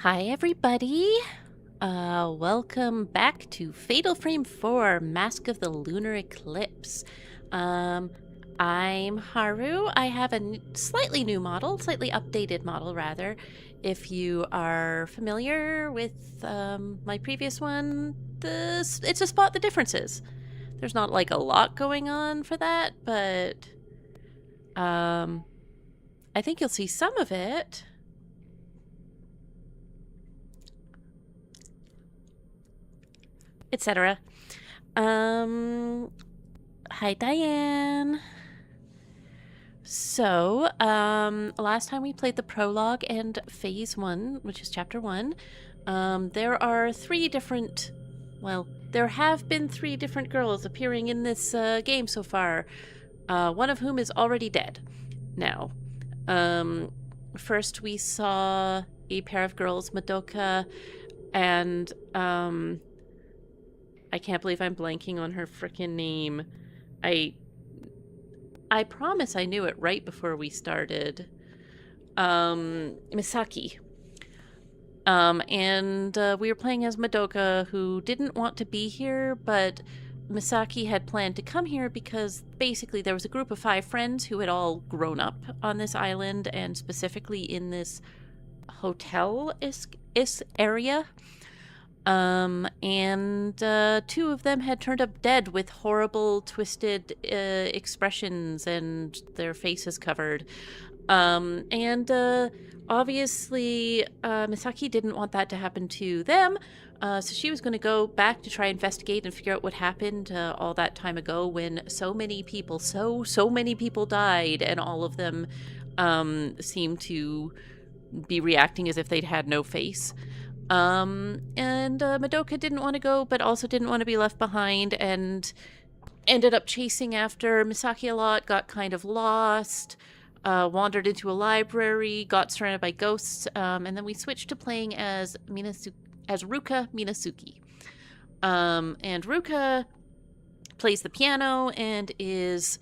Hi, everybody. Welcome back to Fatal Frame 4 Mask of the Lunar Eclipse. I'm Haru. I have a slightly new model, slightly updated model, rather. If you are familiar with my previous one, it's to spot the differences. There's not like a lot going on for that, but I think you'll see some of it. Etc. Hi, Diane. So, last time we played the prologue and phase 1, which is chapter 1, there are there have been 3 different girls appearing in this game so far, one of whom is already dead now. First we saw a pair of girls, Madoka and, I can't believe I'm blanking on her frickin' name. I promise I knew it right before we started. Misaki. And we were playing as Madoka, who didn't want to be here, but Misaki had planned to come here because basically there was a group of 5 friends who had all grown up on this island, and specifically in this hotel area. And 2 of them had turned up dead with horrible, twisted expressions and their faces covered. Obviously, Misaki didn't want that to happen to them, so she was going to go back to try investigate and figure out what happened all that time ago when so many people died, and all of them seemed to be reacting as if they'd had no face. Madoka didn't want to go, but also didn't want to be left behind, and ended up chasing after Misaki a lot, got kind of lost, wandered into a library, got surrounded by ghosts, and then we switched to playing as Ruka Minasuki. And Ruka plays the piano and is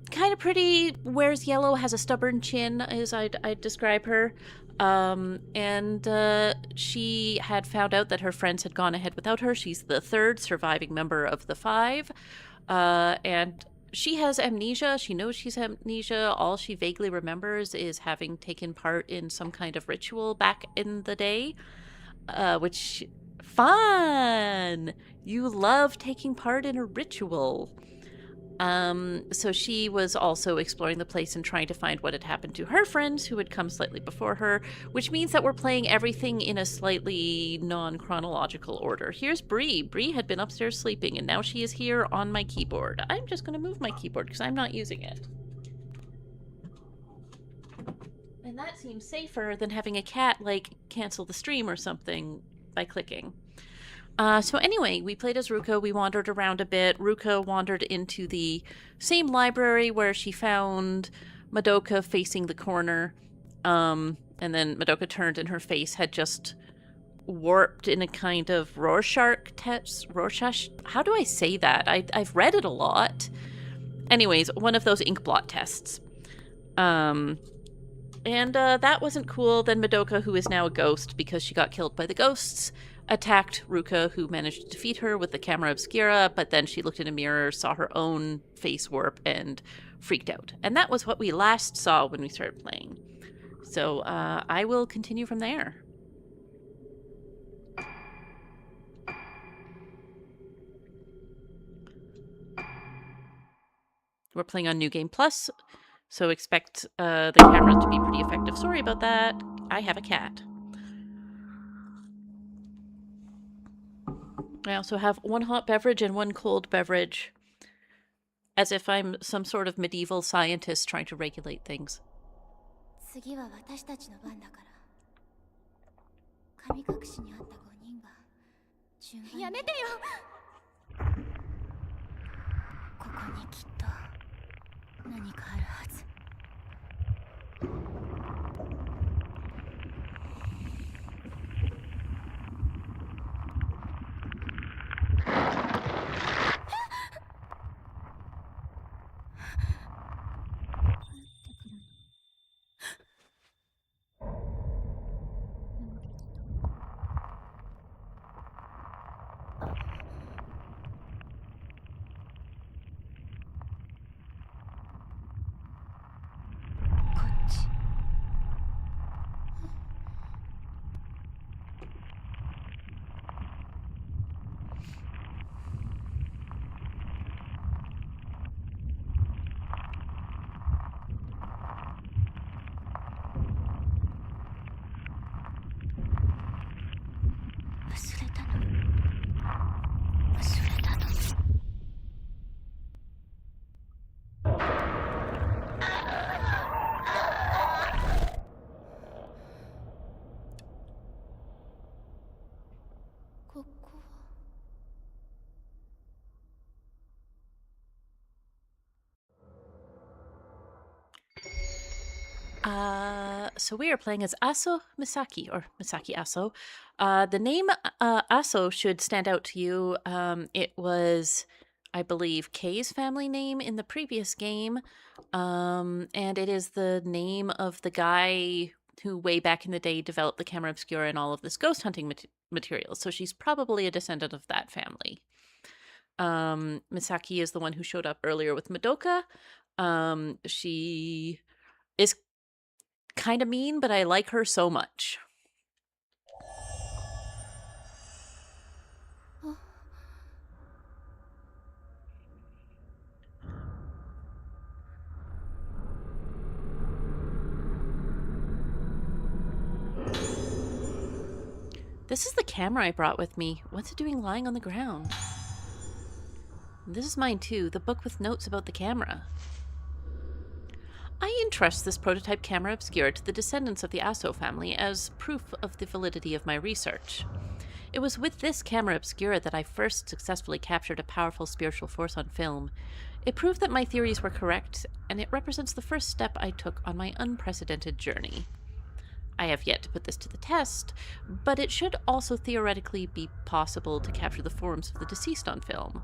kind of pretty, wears yellow, has a stubborn chin, as I'd describe her. She had found out that her friends had gone ahead without her. She's the 3rd surviving member of the 5. And she has amnesia. She knows she's amnesia. All she vaguely remembers is having taken part in some kind of ritual back in the day. Which, fun! You love taking part in a ritual. So she was also exploring the place and trying to find what had happened to her friends who had come slightly before her, which means that we're playing everything in a slightly non-chronological order. Here's Bree. Bree had been upstairs sleeping, and now she is here on my keyboard. I'm just going to move my keyboard because I'm not using it. And that seems safer than having a cat, like, cancel the stream or something by clicking. So anyway, we played as Ruka. We wandered around a bit. Ruka wandered into the same library where she found Madoka facing the corner. And then Madoka turned and her face had just warped in a kind of Rorschach test. Rorschach? How do I say that? I've read it a lot. Anyways, one of those ink blot tests. That wasn't cool. Then Madoka, who is now a ghost because she got killed by the ghosts, attacked Ruka, who managed to defeat her with the camera obscura, but then she looked in a mirror, saw her own face warp, and freaked out. And that was what we last saw when we started playing. So I will continue from there. We're playing on New Game Plus, so expect the camera to be pretty effective. Sorry about that. I have a cat. I also have 1 hot beverage and 1 cold beverage, as if I'm some sort of medieval scientist trying to regulate things. So we are playing as Aso Misaki, or Misaki Aso. The name Aso should stand out to you. It was, I believe, Kei's family name in the previous game. And it is the name of the guy who way back in the day developed the camera obscura and all of this ghost hunting material. So she's probably a descendant of that family. Misaki is the one who showed up earlier with Madoka. She is kind of mean, but I like her so much. This is the camera I brought with me. What's it doing lying on the ground? This is mine too, the book with notes about the camera. I entrust this prototype camera obscura to the descendants of the Aso family as proof of the validity of my research. It was with this camera obscura that I first successfully captured a powerful spiritual force on film. It proved that my theories were correct, and it represents the first step I took on my unprecedented journey. I have yet to put this to the test, but it should also theoretically be possible to capture the forms of the deceased on film.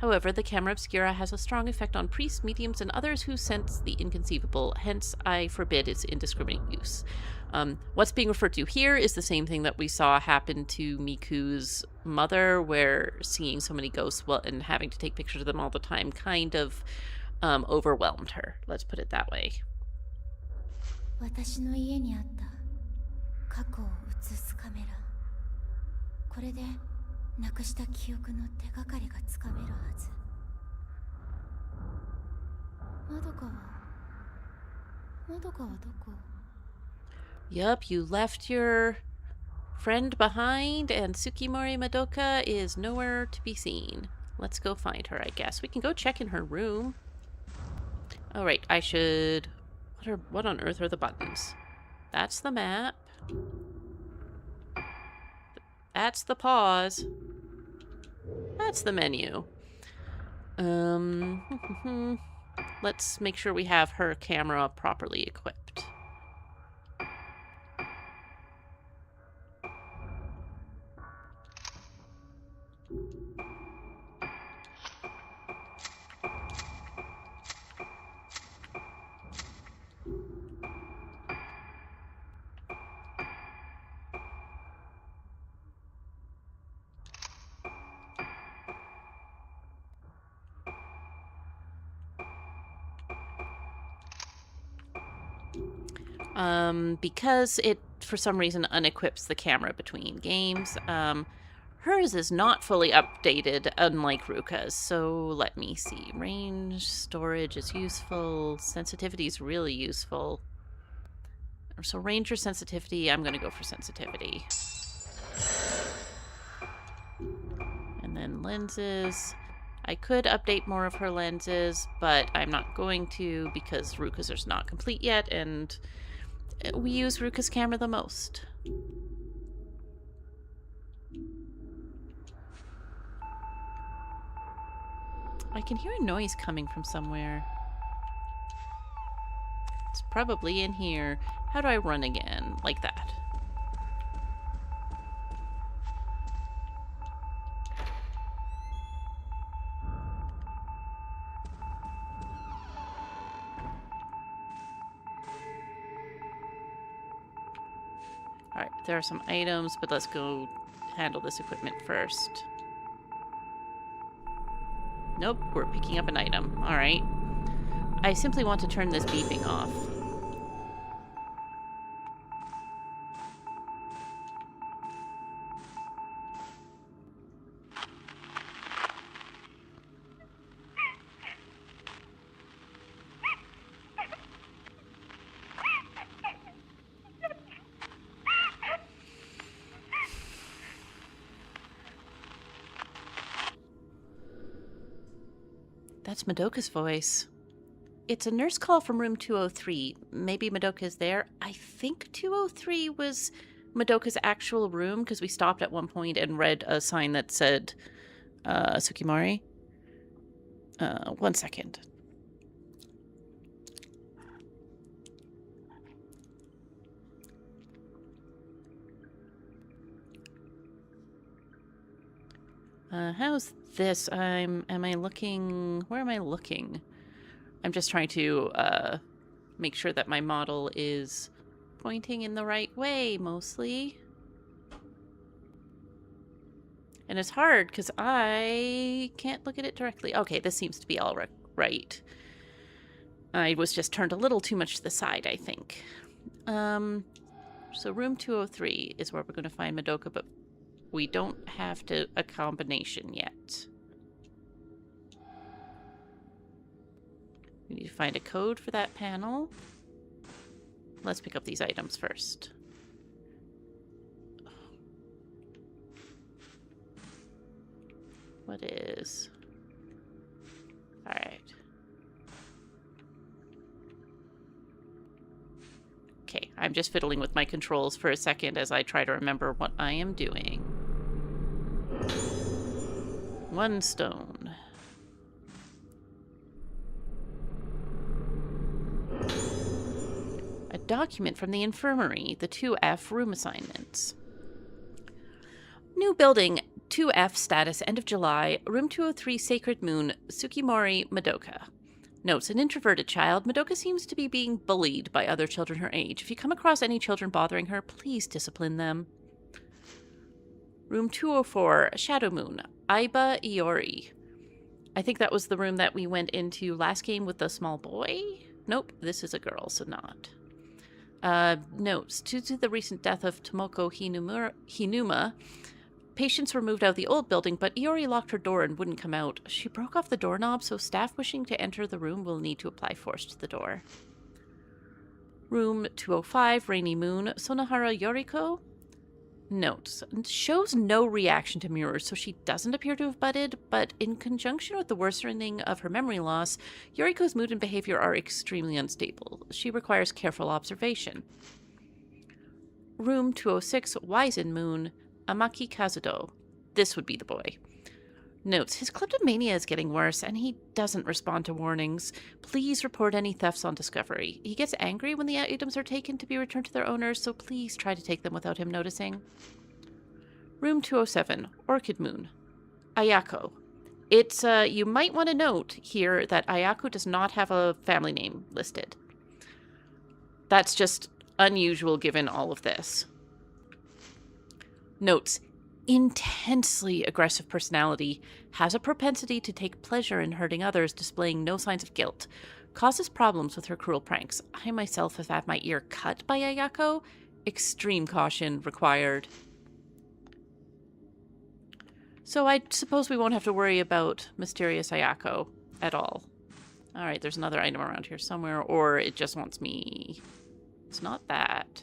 However, the camera obscura has a strong effect on priests, mediums, and others who sense the inconceivable, hence I forbid its indiscriminate use. What's being referred to here is the same thing that we saw happen to Miku's mother, where seeing so many ghosts and having to take pictures of them all the time kind of overwhelmed her. Let's put it that way. 私の家にあった過去を映すカメラ。これでなくした記憶の手がかりがつかめるはず。まどかはどこ? Yup, you left your friend behind, and Tsukimori Madoka is nowhere to be seen. Let's go find her, I guess. We can go check in her room. Oh, right, I should... What on earth are the buttons? That's the map. That's the pause. That's the menu. Let's make sure we have her camera properly equipped. Because it, for some reason, unequips the camera between games, hers is not fully updated, unlike Ruka's. So let me see. Range, storage is useful. Sensitivity is really useful. So range or sensitivity, I'm going to go for sensitivity. And then lenses. I could update more of her lenses, but I'm not going to because Ruka's is not complete yet, and we use Ruka's camera the most. I can hear a noise coming from somewhere. It's probably in here. How do I run again? Like that. Alright, there are some items, but let's go handle this equipment first. Nope, we're picking up an item. Alright. I simply want to turn this beeping off. That's Madoka's voice. It's a nurse call from room 203. Maybe Madoka's there. I think 203 was Madoka's actual room because we stopped at one point and read a sign that said Tsukimori. 1 second. How's this? Am I looking... Where am I looking? I'm just trying to make sure that my model is pointing in the right way, mostly. And it's hard because I can't look at it directly. Okay, this seems to be all right. I was just turned a little too much to the side, I think. So room 203 is where we're going to find Madoka, but we don't have a combination yet. We need to find a code for that panel. Let's pick up these items first. What is... Alright. Okay, I'm just fiddling with my controls for a second as I try to remember what I am doing. 1 stone. A document from the infirmary, the 2F room assignments. New building, 2F status, end of July, room 203, Sacred Moon, Tsukimori Madoka. Notes, an introverted child, Madoka seems to be being bullied by other children her age. If you come across any children bothering her, please discipline them. Room 204, Shadow Moon, Aiba Iori. I think that was the room that we went into last game with the small boy. Nope, this is a girl, so not. Notes, due to the recent death of Tomoko Hinuma, patients were moved out of the old building, but Iori locked her door and wouldn't come out. She broke off the doorknob, so staff wishing to enter the room will need to apply force to the door. Room 205, Rainy Moon, Sonohara Yoriko. Notes, shows no reaction to mirrors, so she doesn't appear to have budded, but in conjunction with the worsening of her memory loss, Yoriko's mood and behavior are extremely unstable. She requires careful observation. Room 206, Wizen Moon, Amaki Kazudo. This would be the boy. Notes, his kleptomania is getting worse, and he doesn't respond to warnings. Please report any thefts on discovery. He gets angry when the items are taken to be returned to their owners, so please try to take them without him noticing. Room 207, Orchid Moon. Ayako. It's, you might want to note here that Ayako does not have a family name listed. That's just unusual given all of this. Notes, intensely aggressive personality, has a propensity to take pleasure in hurting others, displaying no signs of guilt, causes problems with her cruel pranks. I myself have had my ear cut by Ayako. Extreme caution required. So I suppose we won't have to worry about mysterious Ayako at all. Alright, there's another item around here somewhere, or it just wants me... It's not that.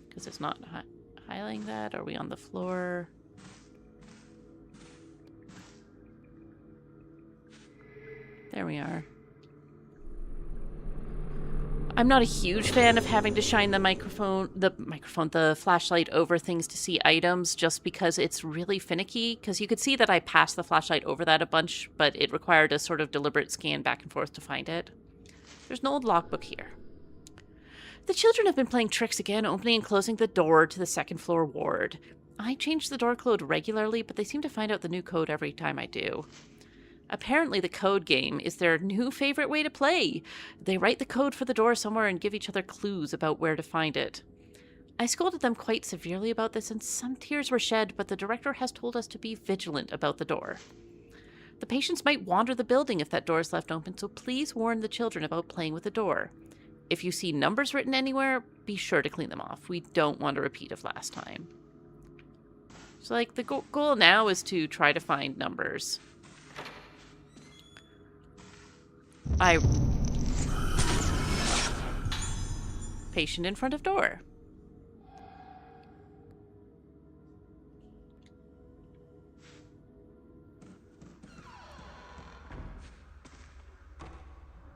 Because it's not... highlighting that? Are we on the floor? There we are. I'm not a huge fan of having to shine the flashlight over things to see items just because it's really finicky. Because you could see that I passed the flashlight over that a bunch, but it required a sort of deliberate scan back and forth to find it. There's an old logbook here. The children have been playing tricks again, opening and closing the door to the second floor ward. I change the door code regularly, but they seem to find out the new code every time I do. Apparently the code game is their new favorite way to play. They write the code for the door somewhere and give each other clues about where to find it. I scolded them quite severely about this, and some tears were shed, but the director has told us to be vigilant about the door. The patients might wander the building if that door is left open, so please warn the children about playing with the door. If you see numbers written anywhere, be sure to clean them off. We don't want a repeat of last time. So, like, the goal now is to try to find numbers. Patient in front of door.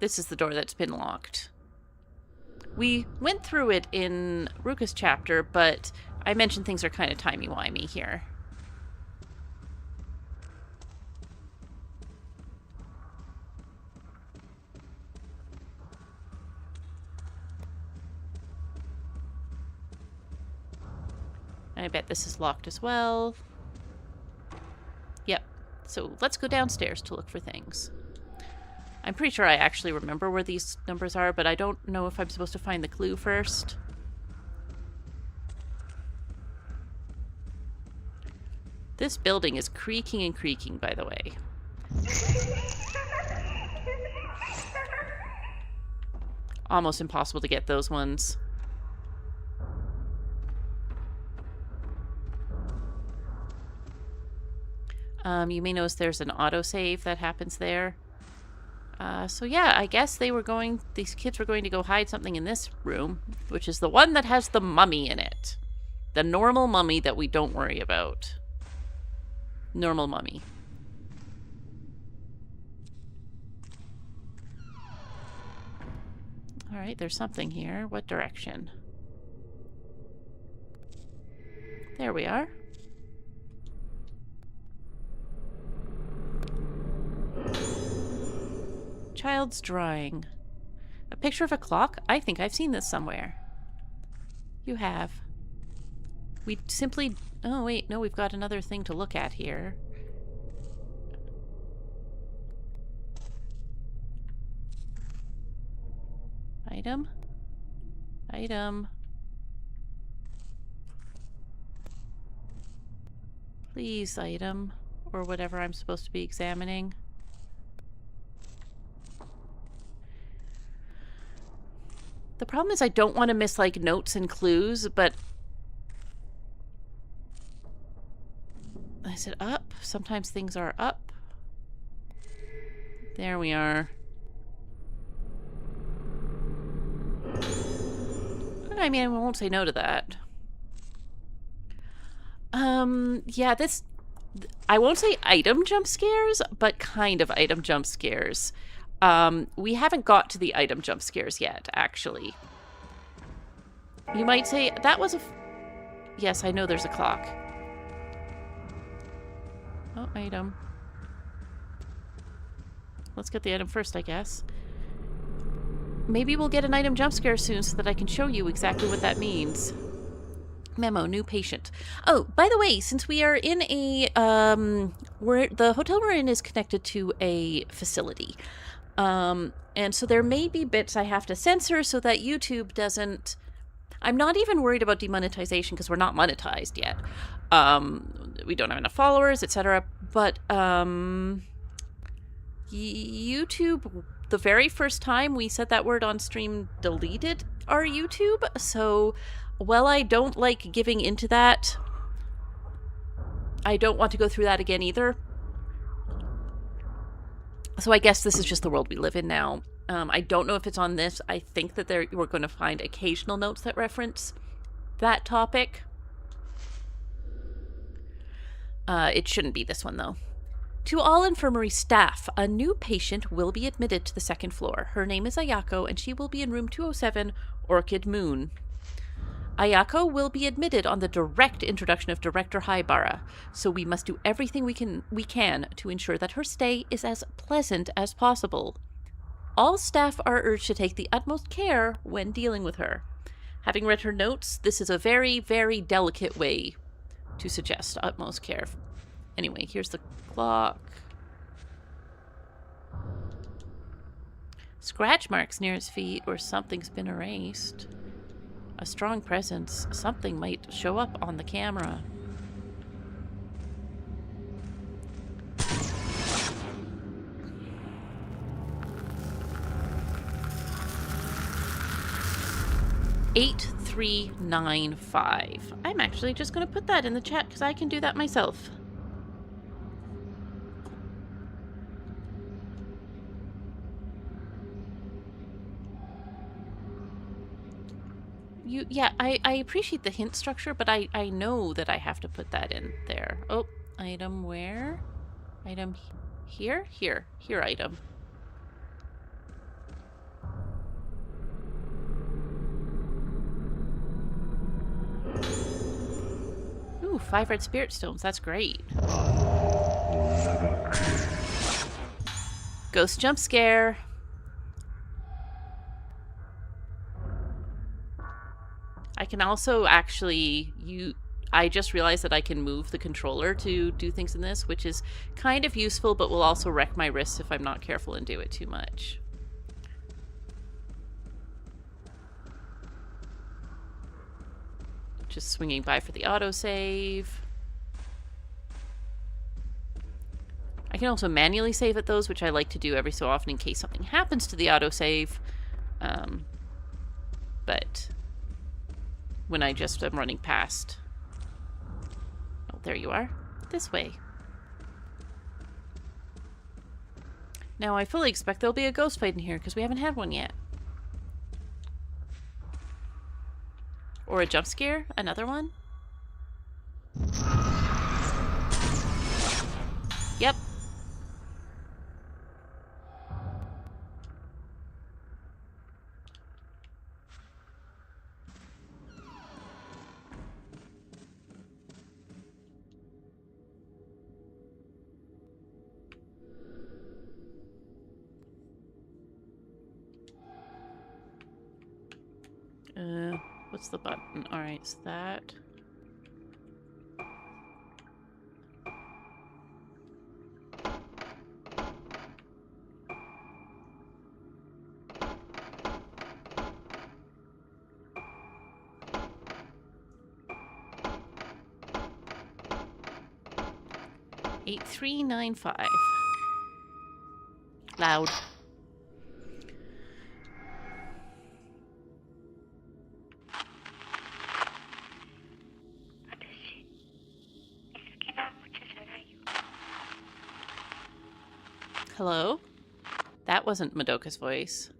This is the door that's been locked. We went through it in Ruka's chapter, but I mentioned things are kind of timey-wimey here. I bet this is locked as well. So let's go downstairs to look for things. I'm pretty sure I actually remember where these numbers are, but I don't know if I'm supposed to find the clue first. This building is creaking and creaking, by the way. Almost impossible to get those ones. You may notice there's an autosave that happens there. So yeah, I guess these kids were going to go hide something in this room, which is the one that has the mummy in it. The normal mummy that we don't worry about. Normal mummy. Alright, there's something here. What direction? There we are. Child's drawing. A picture of a clock? I think I've seen this somewhere. You have. We simply... Oh, wait. No, we've got another thing to look at here. Item? Item. Please, item. Or whatever I'm supposed to be examining. The problem is I don't want to miss, like, notes and clues, but... Is it up? Sometimes things are up. There we are. I mean, I won't say no to that. Yeah, this... I won't say item jump scares, but kind of item jump scares. We haven't got to the item jump scares yet, actually. You might say, that was a... Yes, I know there's a clock. Oh, item. Let's get the item first, I guess. Maybe we'll get an item jump scare soon so that I can show you exactly what that means. Memo, new patient. Oh, by the way, since we are in a... the hotel we're in is connected to a facility. And so there may be bits I have to censor so that YouTube doesn't... I'm not even worried about demonetization because we're not monetized yet. We don't have enough followers, etc. But YouTube, the very first time we said that word on stream, deleted our YouTube. So while I don't like giving into that, I don't want to go through that again either. So I guess this is just the world we live in now. I don't know if it's on this. I think that we're going to find occasional notes that reference that topic. It shouldn't be this one, though. To all infirmary staff, a new patient will be admitted to the second floor. Her name is Ayako, and she will be in room 207, Orchid Moon. Ayako will be admitted on the direct introduction of Director Haibara, so we must do everything we can to ensure that her stay is as pleasant as possible. All staff are urged to take the utmost care when dealing with her. Having read her notes, this is a very, very delicate way to suggest utmost care. Anyway, here's the clock. Scratch marks near his feet where something's been erased. A strong presence. Something might show up on the camera. $8395. I'm actually just going to put that in the chat because I can do that myself. Yeah, I appreciate the hint structure, but I know that I have to put that in there. Oh, item where? Item here? Here, item. Ooh, 5 red spirit stones. That's great. Ghost jump scare. I can also actually I just realized that I can move the controller to do things in this, which is kind of useful, but will also wreck my wrists if I'm not careful and do it too much. Just swinging by for the autosave. I can also manually save at those, which I like to do every so often in case something happens to the autosave. But when I just am running past... Oh, there you are. This way. Now, I fully expect there'll be a ghost fight in here, because we haven't had one yet. Or a jump scare? Another one? Yep. What's the button? Alright, so that... $8395. Loud. Hello? That wasn't Madoka's voice.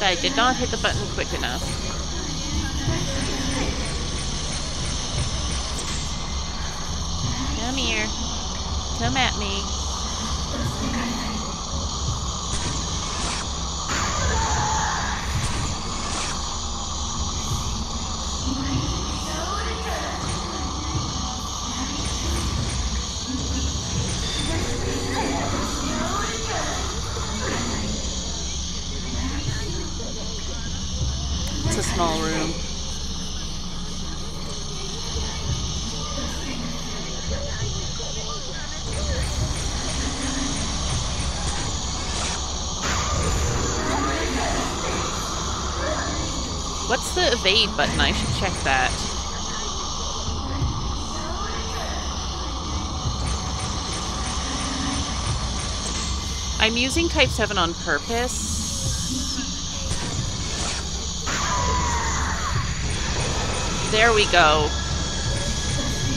I did not hit the button quick enough. Come here. Come at me. It's a small room. What's the evade button? I should check that. I'm using type 7 on purpose. There we go.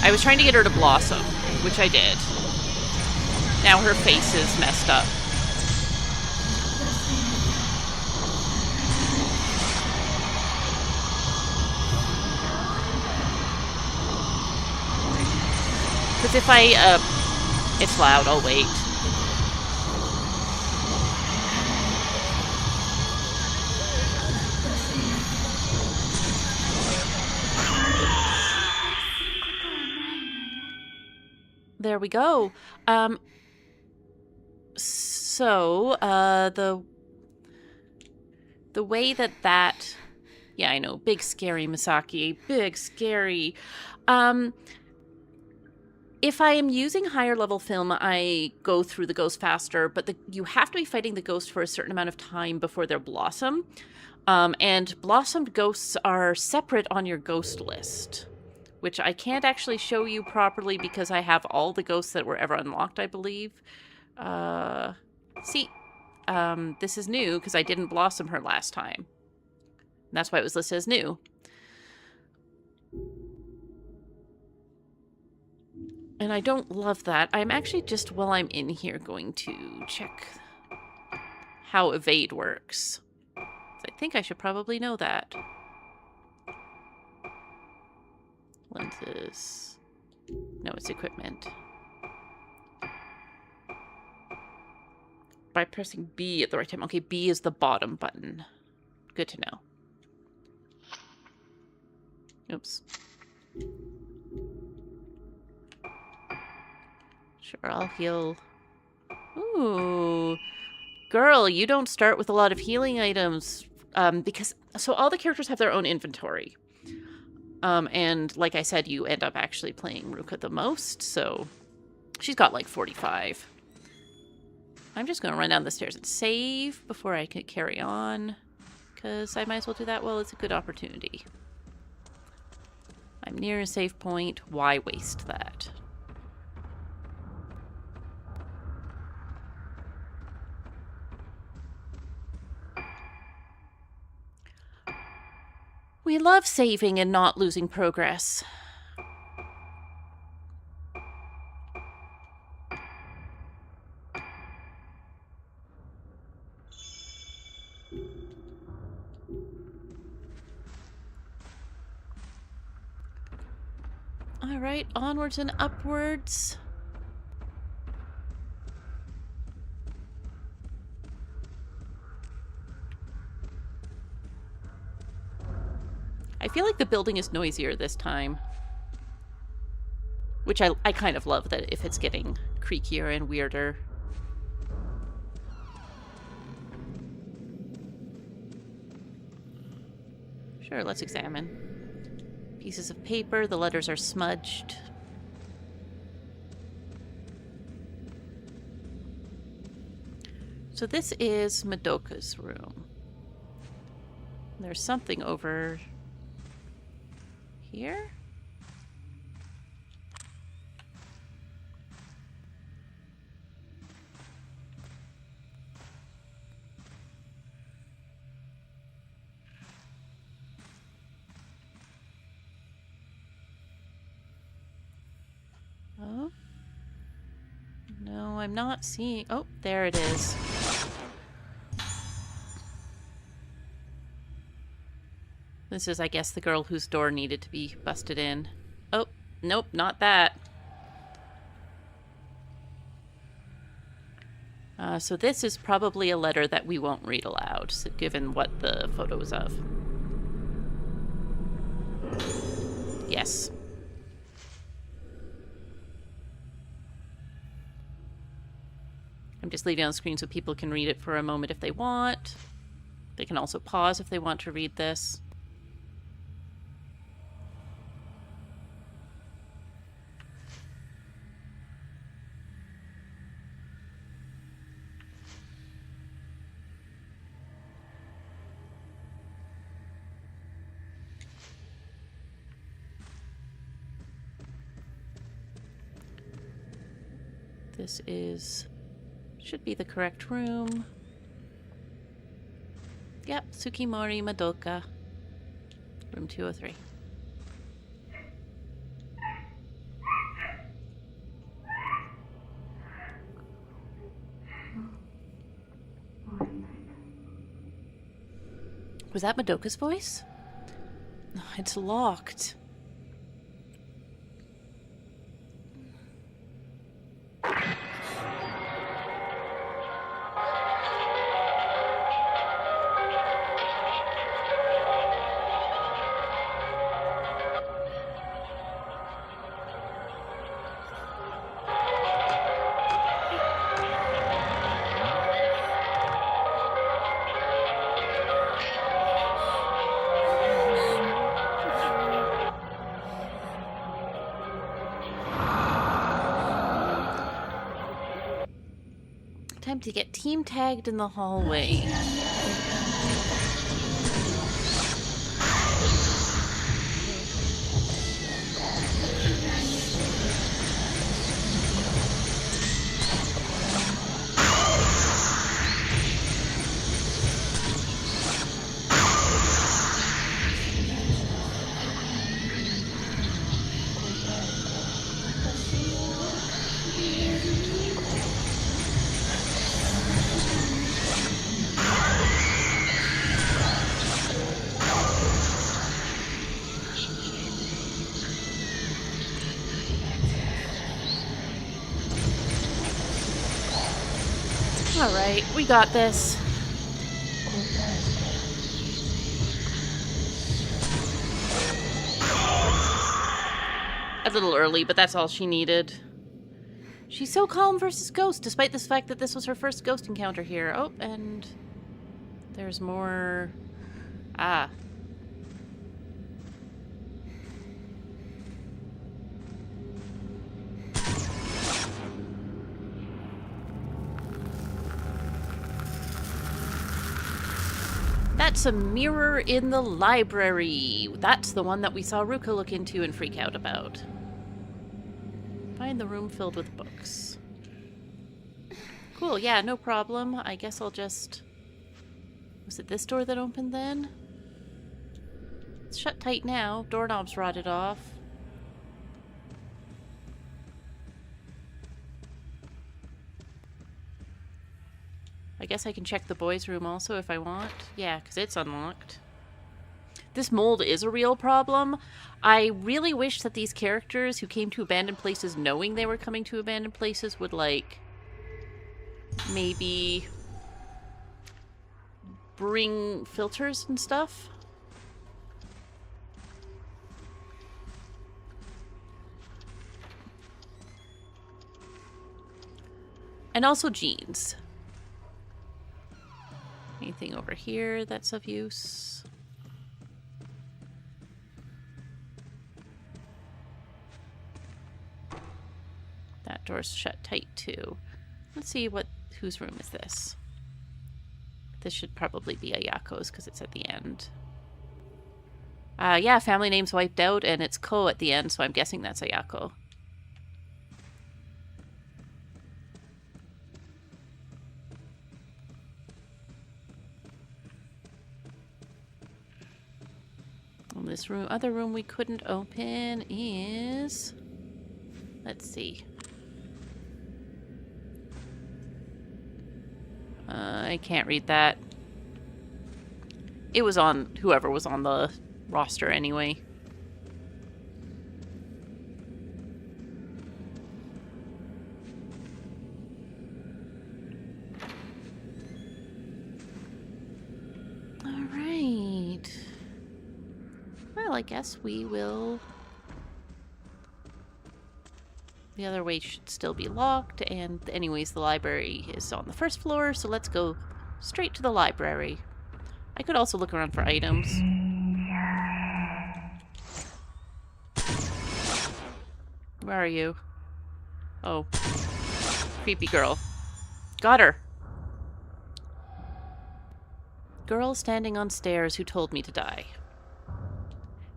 I was trying to get her to blossom, which I did. Now her face is messed up. Because if I, it's loud, I'll wait. There we go. So, the way that, yeah, I know, big scary Misaki, big scary. If I am using higher level film, I go through the ghost faster, but you have to be fighting the ghost for a certain amount of time before they're blossom. And blossomed ghosts are separate on your ghost list, which I can't actually show you properly because I have all the ghosts that were ever unlocked, I believe. See, this is new because I didn't blossom her last time. And that's why it was listed as new. And I don't love that. I'm actually just, while I'm in here, going to check how evade works. I think I should probably know that. Lenses. No, it's equipment. by pressing B at the right time. Okay, B is the bottom button. Good to know. Oops. Sure, I'll heal. Ooh. Girl, you don't start with a lot of healing items. Because, so all the characters have their own inventory. And like I said, you end up actually playing Ruka the most, so she's got like 45. I'm just going to run down the stairs and save before I can carry on, because I might as well do that while it's a good opportunity. I'm near a save point. Why waste that? We love saving and not losing progress. All right, onwards and upwards. I feel like the building is noisier this time. Which I kind of love that if it's getting creakier and weirder. Sure, let's examine. Pieces of paper, the letters are smudged. So this is Madoka's room. There's something over here? Oh. No, I'm not seeing... Oh, there it is. This is, I guess, the girl whose door needed to be busted in. Oh, nope, not that. So this is probably a letter that we won't read aloud, so given what the photo is of. Yes. I'm just leaving it on the screen so people can read it for a moment if they want. They can also pause if they want to read this. This is... should be the correct room. Yep, Tsukimori Madoka. Room 203. Was that Madoka's voice? It's locked. Time to get team tagged in the hallway. Alright, we got this. A little early, but that's all she needed. She's so calm versus ghost, despite the fact that this was her first ghost encounter here. Oh, and there's more... Ah. That's a mirror in the library. That's the one that we saw Ruka look into and freak out about. Find the room filled with books. Cool, yeah, no problem. I guess I'll just... Was it this door that opened then? It's shut tight now. Doorknob's rotted off. I guess I can check the boys' room also if I want. Yeah, because it's unlocked. This mold is a real problem. I really wish that these characters who came to abandoned places knowing they were coming to abandoned places would, like, maybe bring filters and stuff. And also jeans. Anything over here that's of use? That door's shut tight too. Let's see whose room is this. This should probably be Ayako's because it's at the end. Yeah, family name's wiped out and it's Ko at the end, so I'm guessing that's Ayako. And this room, other room we couldn't open is... Let's see. I can't read that. It was on whoever was on the roster anyway. All right. Well, I guess we will... The other way should still be locked, and anyways, the library is on the first floor, so let's go straight to the library. I could also look around for items. Where are you? Oh. Creepy girl. Got her! Girl standing on stairs who told me to die.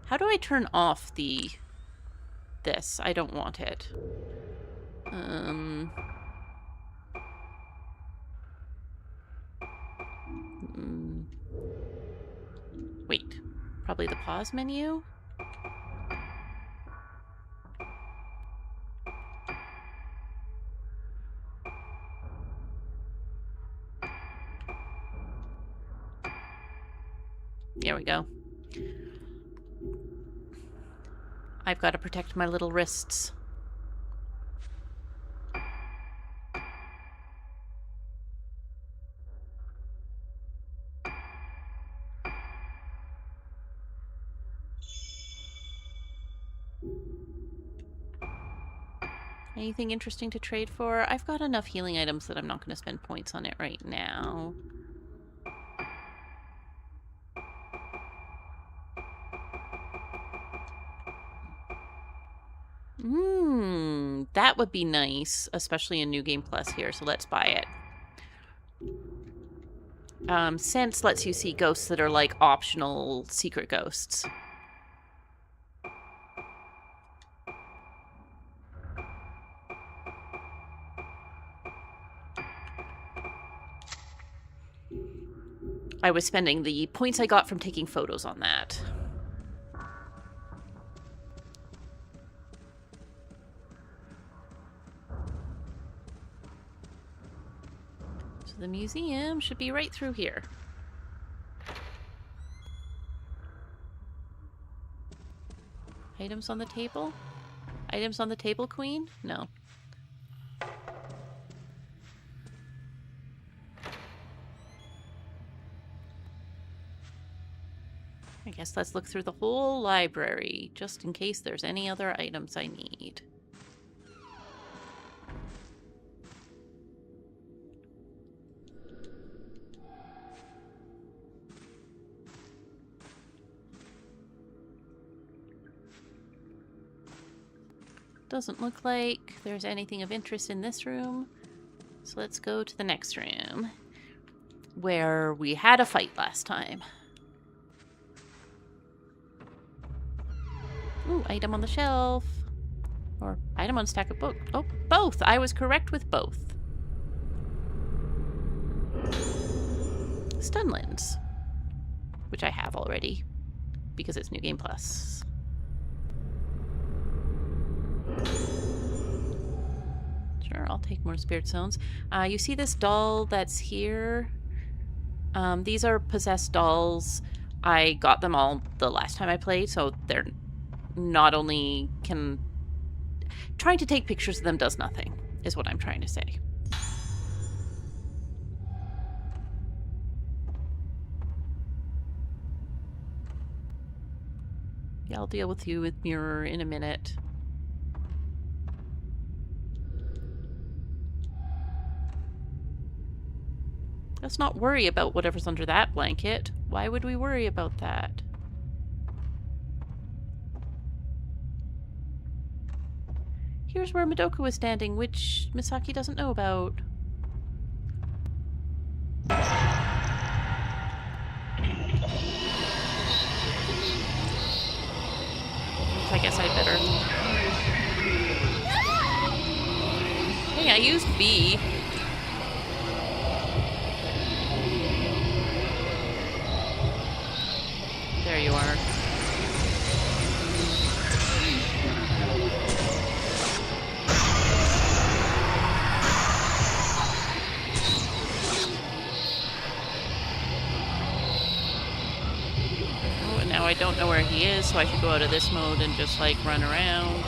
How do I turn off the... this? I don't want it. Wait. Probably the pause menu? There we go. I've got to protect my little wrists. Anything interesting to trade for? I've got enough healing items that I'm not going to spend points on it right now. That would be nice, especially in New Game Plus here, so let's buy it. Sense lets you see ghosts that are like optional secret ghosts. I was spending the points I got from taking photos on that. So the museum should be right through here. Items on the table? Items on the table, Queen? No. I guess let's look through the whole library, just in case there's any other items I need. Doesn't look like there's anything of interest in this room. So let's go to the next room, where we had a fight last time. Ooh, item on the shelf. Or item on stack of book. Oh, both! I was correct with both. Stun lens, which I have already, because it's New Game Plus. Sure, I'll take more spirit stones. You see this doll that's here? These are possessed dolls. I got them all the last time I played, so they're not only can... Trying to take pictures of them does nothing, is what I'm trying to say. Yeah, I'll deal with you with Mirror in a minute. Let's not worry about whatever's under that blanket. Why would we worry about that? Here's where Madoka was standing, which Misaki doesn't know about. I guess I better... Hey, I used B. There you are. Oh, and now I don't know where he is, so I should go out of this mode and just, like, run around.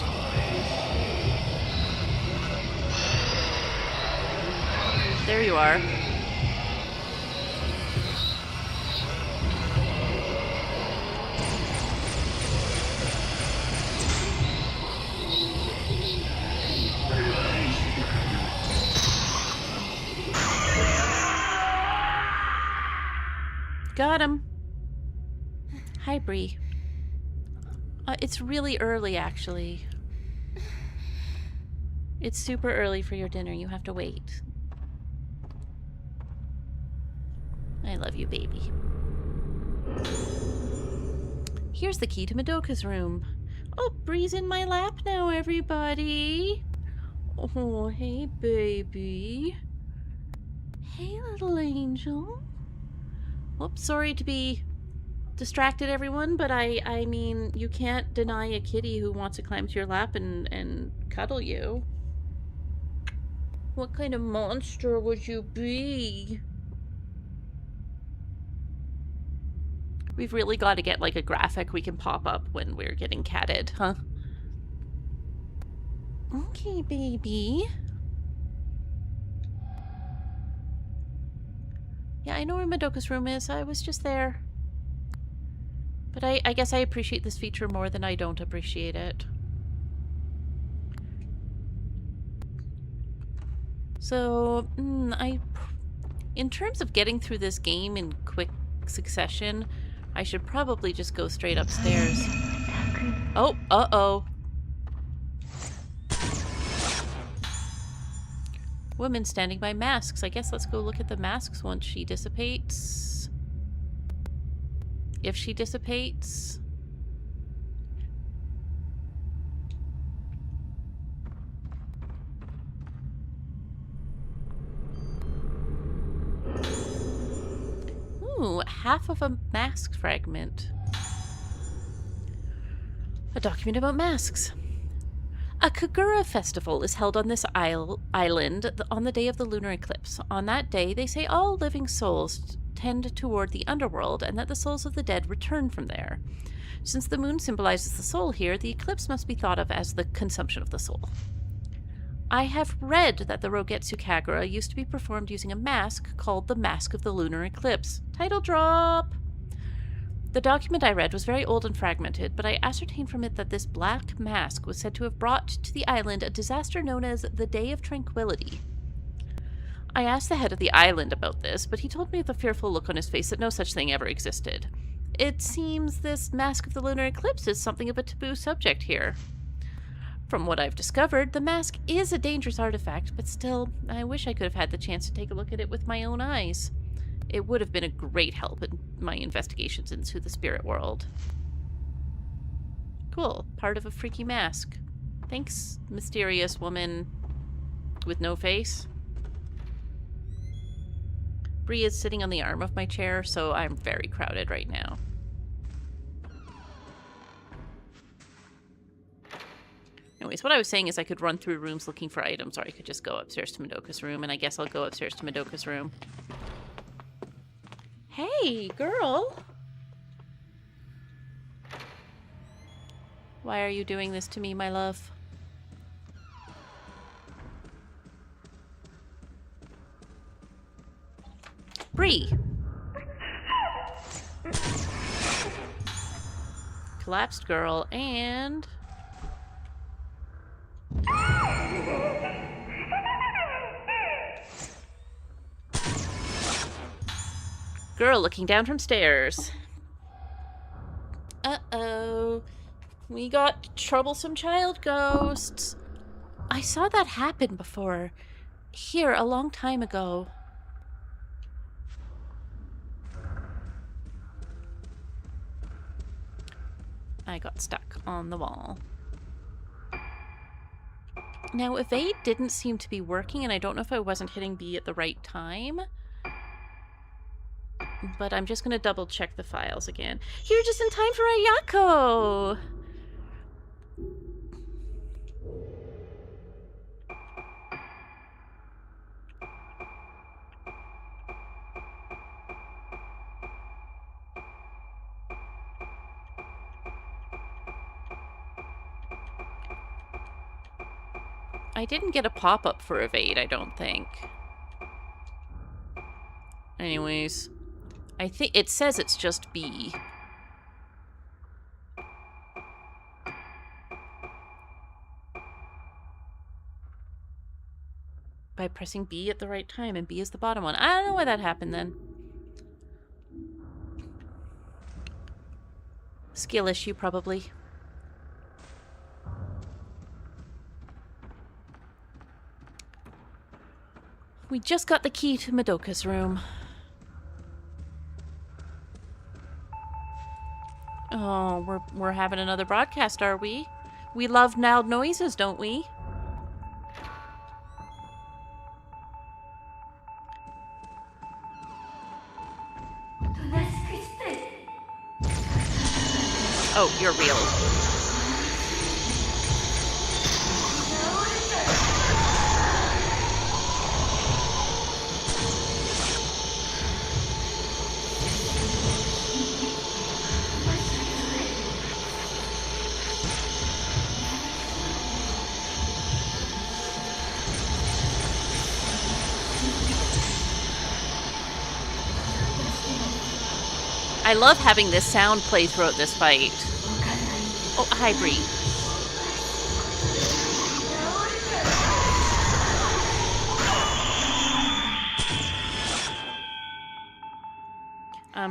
There you are. Got him. Hi, Bree. It's really early, actually. It's super early for your dinner. You have to wait. I love you, baby. Here's the key to Madoka's room. Oh, Bree's in my lap now, everybody. Oh, hey, baby. Hey, little angel. Whoops, sorry to be distracted, everyone, but I mean, you can't deny a kitty who wants to climb to your lap and cuddle you. What kind of monster would you be? We've really got to get, like, a graphic we can pop up when we're getting catted, huh? Okay, baby. Yeah, I know where Madoka's room is. I was just there. But I guess I appreciate this feature more than I don't appreciate it. So, in terms of getting through this game in quick succession, I should probably just go straight upstairs. Oh, uh-oh. Woman standing by masks. I guess let's go look at the masks once she dissipates. If she dissipates. Ooh, half of a mask fragment. A document about masks. A Kagura festival is held on this island on the day of the lunar eclipse. On that day, they say all living souls tend toward the underworld and that the souls of the dead return from there. Since the moon symbolizes the soul here, the eclipse must be thought of as the consumption of the soul. I have read that the Rogetsu Kagura used to be performed using a mask called the Mask of the Lunar Eclipse. Title drop! The document I read was very old and fragmented, but I ascertained from it that this black mask was said to have brought to the island a disaster known as the Day of Tranquility. I asked the head of the island about this, but he told me with a fearful look on his face that no such thing ever existed. It seems this Mask of the Lunar Eclipse is something of a taboo subject here. From what I've discovered, the mask is a dangerous artifact, but still, I wish I could have had the chance to take a look at it with my own eyes. It would have been a great help in my investigations into the spirit world. Cool. Part of a freaky mask. Thanks, mysterious woman with no face. Bree is sitting on the arm of my chair, so I'm very crowded right now. Anyways, what I was saying is I could run through rooms looking for items, or I could just go upstairs to Madoka's room, and I guess I'll go upstairs to Madoka's room. Hey, girl! Why are you doing this to me, my love? Bree! Collapsed girl, and... girl looking down from stairs. Uh-oh. We got troublesome child ghosts. I saw that happen before. Here, a long time ago. I got stuck on the wall. Now, evade didn't seem to be working, and I don't know if I wasn't hitting B at the right time. But I'm just going to double check the files again. You're just in time for Ayako! I didn't get a pop-up for evade, I don't think. Anyways, I think it says it's just B. By pressing B at the right time, and B is the bottom one. I don't know why that happened then. Skill issue, probably. We just got the key to Madoka's room. Oh, we're having another broadcast, are we? We love loud noises, don't we? Oh, you're real. I love having this sound play throughout this fight. Oh, hi, Bree.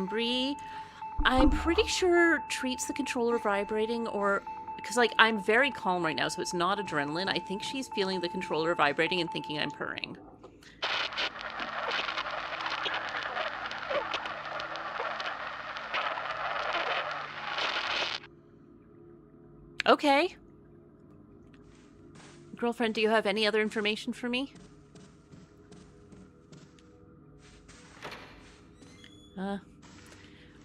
Bree, I'm pretty sure treats the controller vibrating, or... because, like, I'm very calm right now, so it's not adrenaline. I think she's feeling the controller vibrating and thinking I'm purring. Okay. Girlfriend, do you have any other information for me?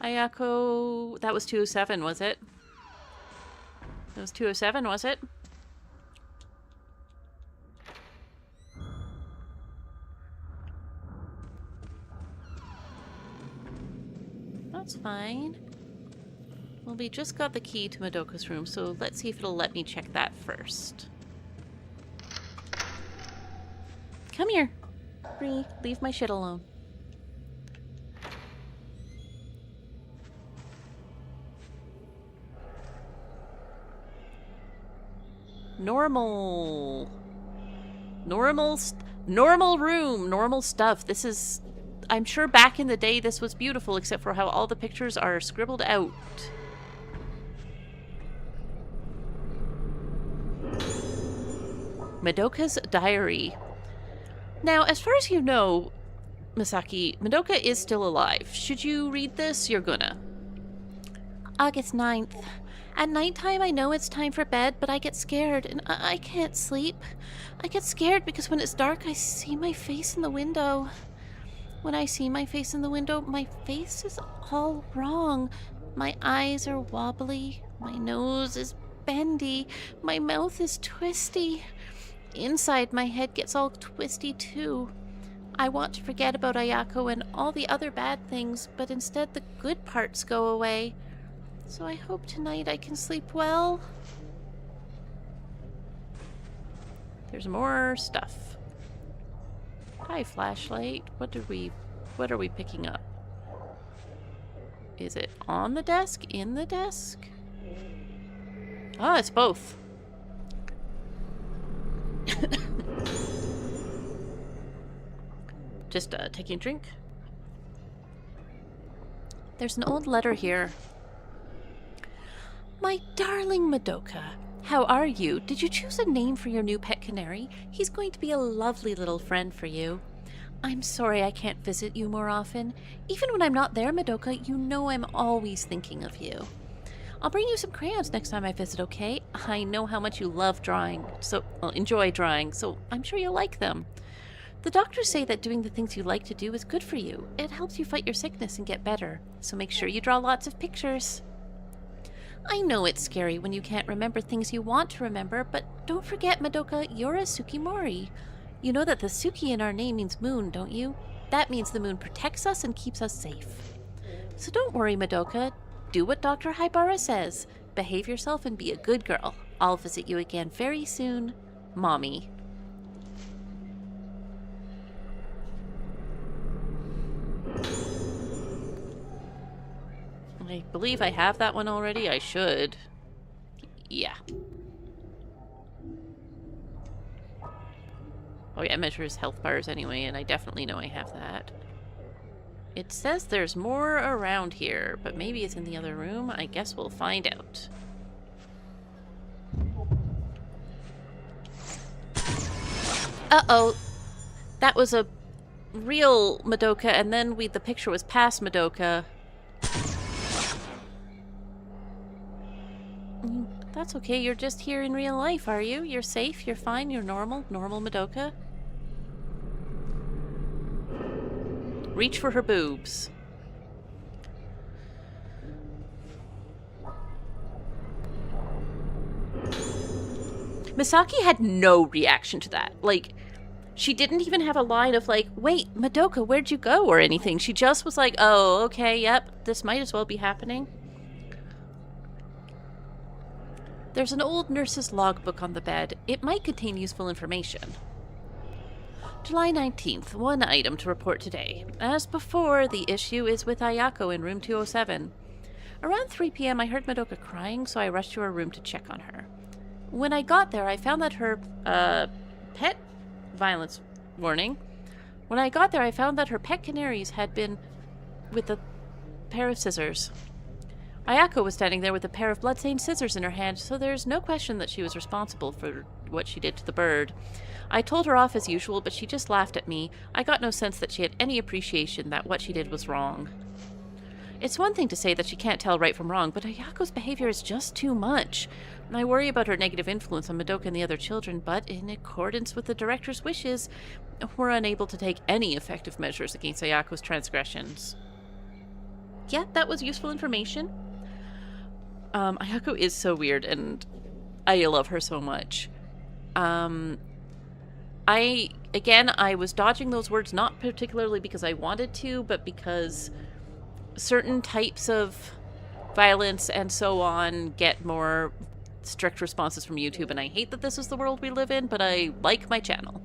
Ayako... that was 207, was it? That was 207, was it? That's fine. Well, we just got the key to Madoka's room, so let's see if it'll let me check that first. Come here. Bree, leave my shit alone. Normal. Normal room. Normal stuff. This is... I'm sure back in the day this was beautiful, except for how all the pictures are scribbled out. Madoka's diary. Now, as far as you know, Misaki, Madoka is still alive. Should you read this, you're gonna. August 9th. At nighttime, I know it's time for bed, but I get scared, and I can't sleep. I get scared because when it's dark, I see my face in the window. When I see my face in the window, my face is all wrong. My eyes are wobbly. My nose is bendy. My mouth is twisty. Inside, my head gets all twisty, too. I want to forget about Ayako and all the other bad things, but instead the good parts go away. So I hope tonight I can sleep well. There's more stuff. Hi, flashlight. What are we picking up? Is it on the desk? In the desk? Ah, it's both. Just taking a drink. There's an old letter here. My darling Madoka, how are you? Did you choose a name for your new pet canary? He's going to be a lovely little friend for you. I'm sorry I can't visit you more often. Even when I'm not there, Madoka, you know I'm always thinking of you. I'll bring you some crayons next time I visit, okay? I know how much you love drawing, enjoy drawing, so I'm sure you'll like them. The doctors say that doing the things you like to do is good for you. It helps you fight your sickness and get better, so make sure you draw lots of pictures. I know it's scary when you can't remember things you want to remember, but don't forget, Madoka, you're a Tsukimori. You know that the Tsuki in our name means moon, don't you? That means the moon protects us and keeps us safe. So don't worry, Madoka. Do what Dr. Haibara says. Behave yourself and be a good girl. I'll visit you again very soon. Mommy. I believe I have that one already. I should. Yeah. Oh yeah, it measures health bars anyway, and I definitely know I have that. It says there's more around here, but maybe it's in the other room. I guess we'll find out. Uh-oh. That was a real Madoka, and then the picture was past Madoka. That's okay, you're just here in real life, are you? You're safe, you're fine, you're normal Madoka. Reach for her boobs. Misaki had no reaction to that. Like, she didn't even have a line of like, wait, Madoka, where'd you go? Or anything. She just was like, oh, okay, yep, this might as well be happening. There's an old nurse's logbook on the bed. It might contain useful information. July 19th, one item to report today. As before, the issue is with Ayako in room 207. Around 3 p.m. I heard Madoka crying, so I rushed to her room to check on her. When I got there, I found that her, pet violence warning. When I got there, I found that her pet canaries had been with a pair of scissors. Ayako was standing there with a pair of blood-stained scissors in her hand, so there's no question that she was responsible for what she did to the bird. I told her off as usual, but she just laughed at me. I got no sense that she had any appreciation that what she did was wrong. It's one thing to say that she can't tell right from wrong, but Ayako's behavior is just too much. I worry about her negative influence on Madoka and the other children, but in accordance with the director's wishes, we're unable to take any effective measures against Ayako's transgressions. Yeah, that was useful information. Ayako is so weird, and I love her so much. I was dodging those words not particularly because I wanted to, but because certain types of violence and so on get more strict responses from YouTube, and I hate that this is the world we live in, but I like my channel.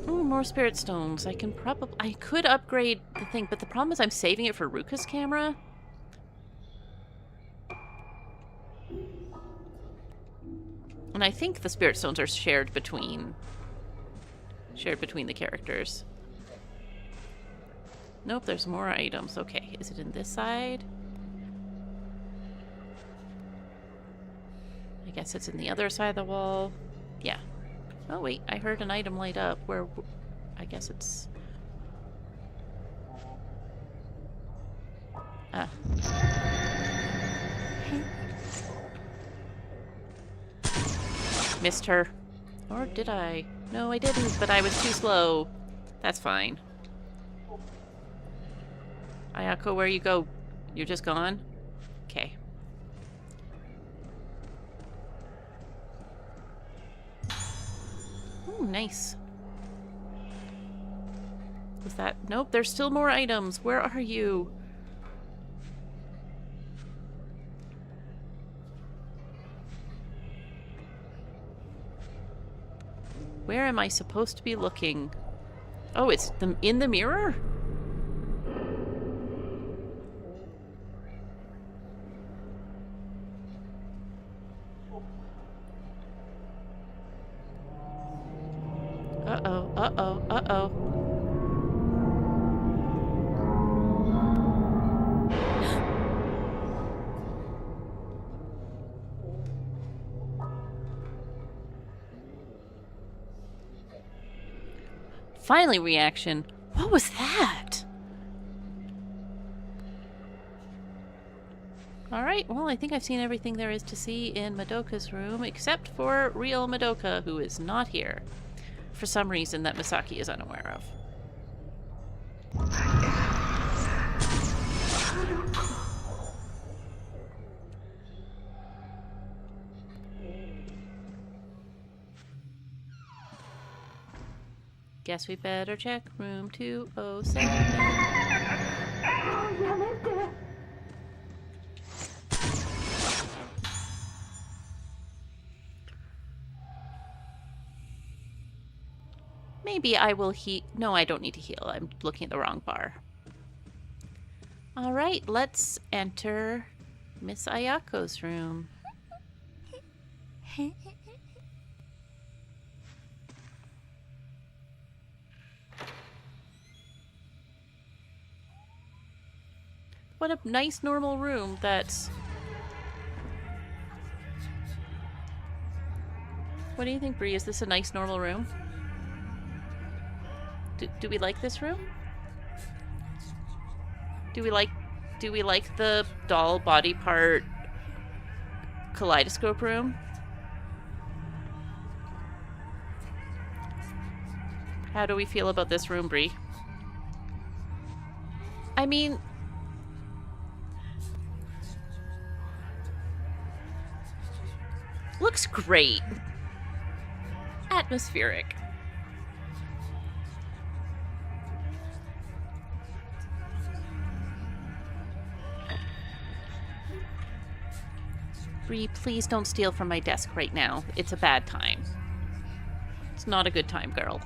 Oh, more spirit stones. I could upgrade the thing, but the problem is I'm saving it for Ruka's camera. And I think the spirit stones are shared between the characters. Nope, there's more items. Okay, is it in this side? I guess it's in the other side of the wall. Yeah. Oh wait, I heard an item light up. Where? I guess it's... Ah. Missed her. Or did I? No, I didn't, but I was too slow. That's fine. Ayako, where you go? You're just gone? Okay. Ooh, nice. Was that... Nope, there's still more items. Where are you? Where am I supposed to be looking? Oh, it's in the mirror? Uh-oh, uh-oh, uh-oh. Finally, reaction. What was that? Alright, well, I think I've seen everything there is to see in Madoka's room, except for real Madoka, who is not here. For some reason that Misaki is unaware of. Guess we better check room 207. Maybe I will heal. No, I don't need to heal. I'm looking at the wrong bar. Alright, let's enter Miss Ayako's room. What a nice normal room that's... What do you think, Bree? Is this a nice normal room? Do we like this room? Do we like the doll body part kaleidoscope room? How do we feel about this room, Bree? I mean, looks great. Atmospheric. Bree, please don't steal from my desk right now. It's a bad time. It's not a good time, girl.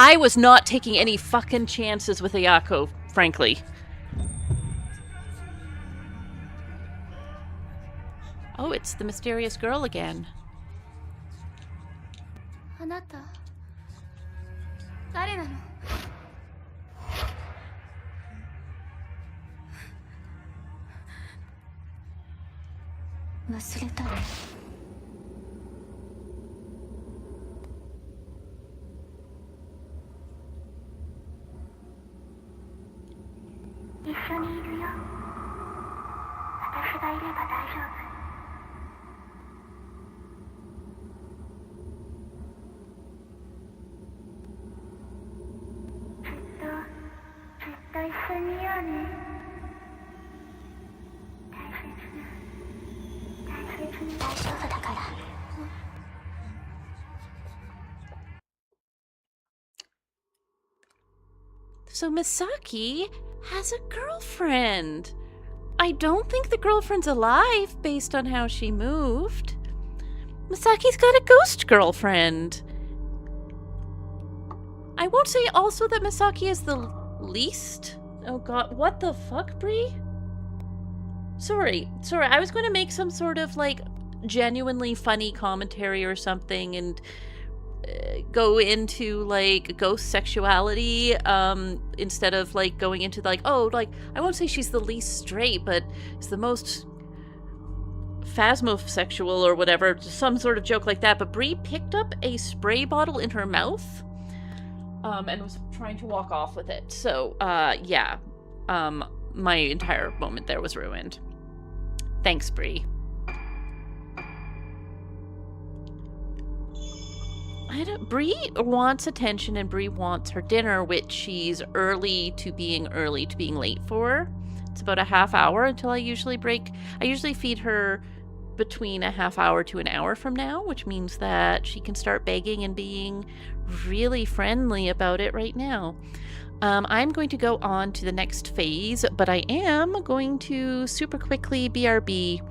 I was not taking any fucking chances with Ayako, frankly. Oh, it's the mysterious girl again. あなた誰なの？忘れたの？一緒にいるよ。私がいれば大丈夫。ずっと一緒にいようね。大切な。So Misaki has a girlfriend. I don't think the girlfriend's alive based on how she moved. Misaki's got a ghost girlfriend. I won't say also that Misaki is the least. Oh god, what the fuck, Bree? Sorry, I was going to make some sort of like genuinely funny commentary or something and go into like ghost sexuality instead of like going into like, oh, like I won't say she's the least straight, but it's the most phasmosexual or whatever, some sort of joke like that. But Bree picked up a spray bottle in her mouth and was trying to walk off with it. So yeah, my entire moment there was ruined. Thanks, Bree. Bree wants attention and Bree wants her dinner, which she's early to being late for. It's about a half hour until I usually feed her between a half hour to an hour from now, which means that she can start begging and being really friendly about it right now. I'm going to go on to the next phase, but I am going to super quickly BRB,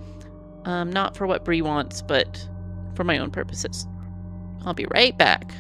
not for what Bree wants, but for my own purposes. I'll be right back.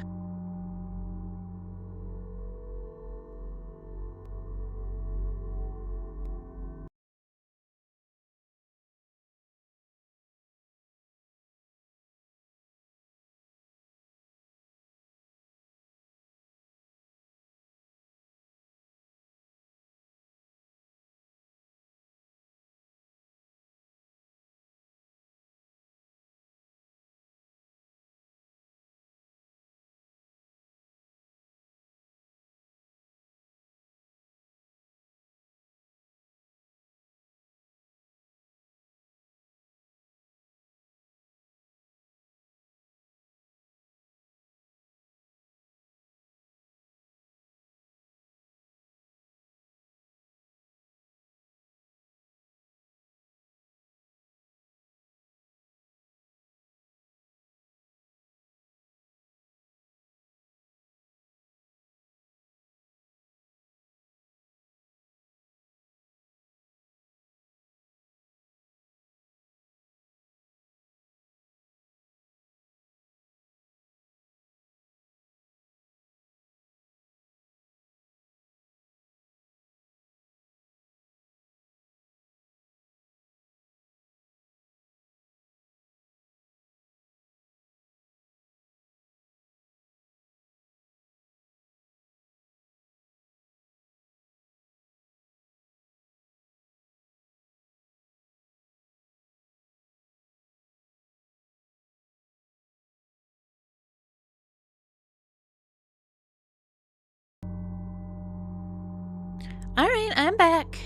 All right, I'm back.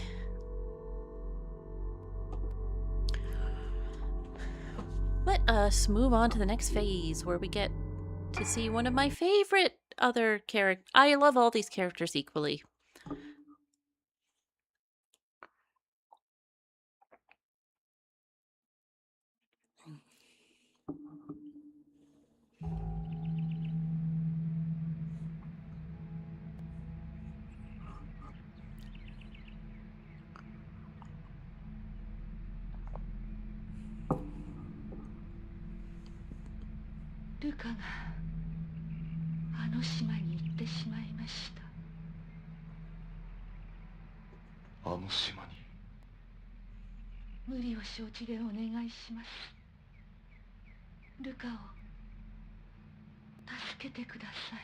Let us move on to the next phase where we get to see one of my favorite other characters. I love all these characters equally. Luca があの島に行ってしまいました。あの島に。無理を承知でお願いします。ルカを助けてください。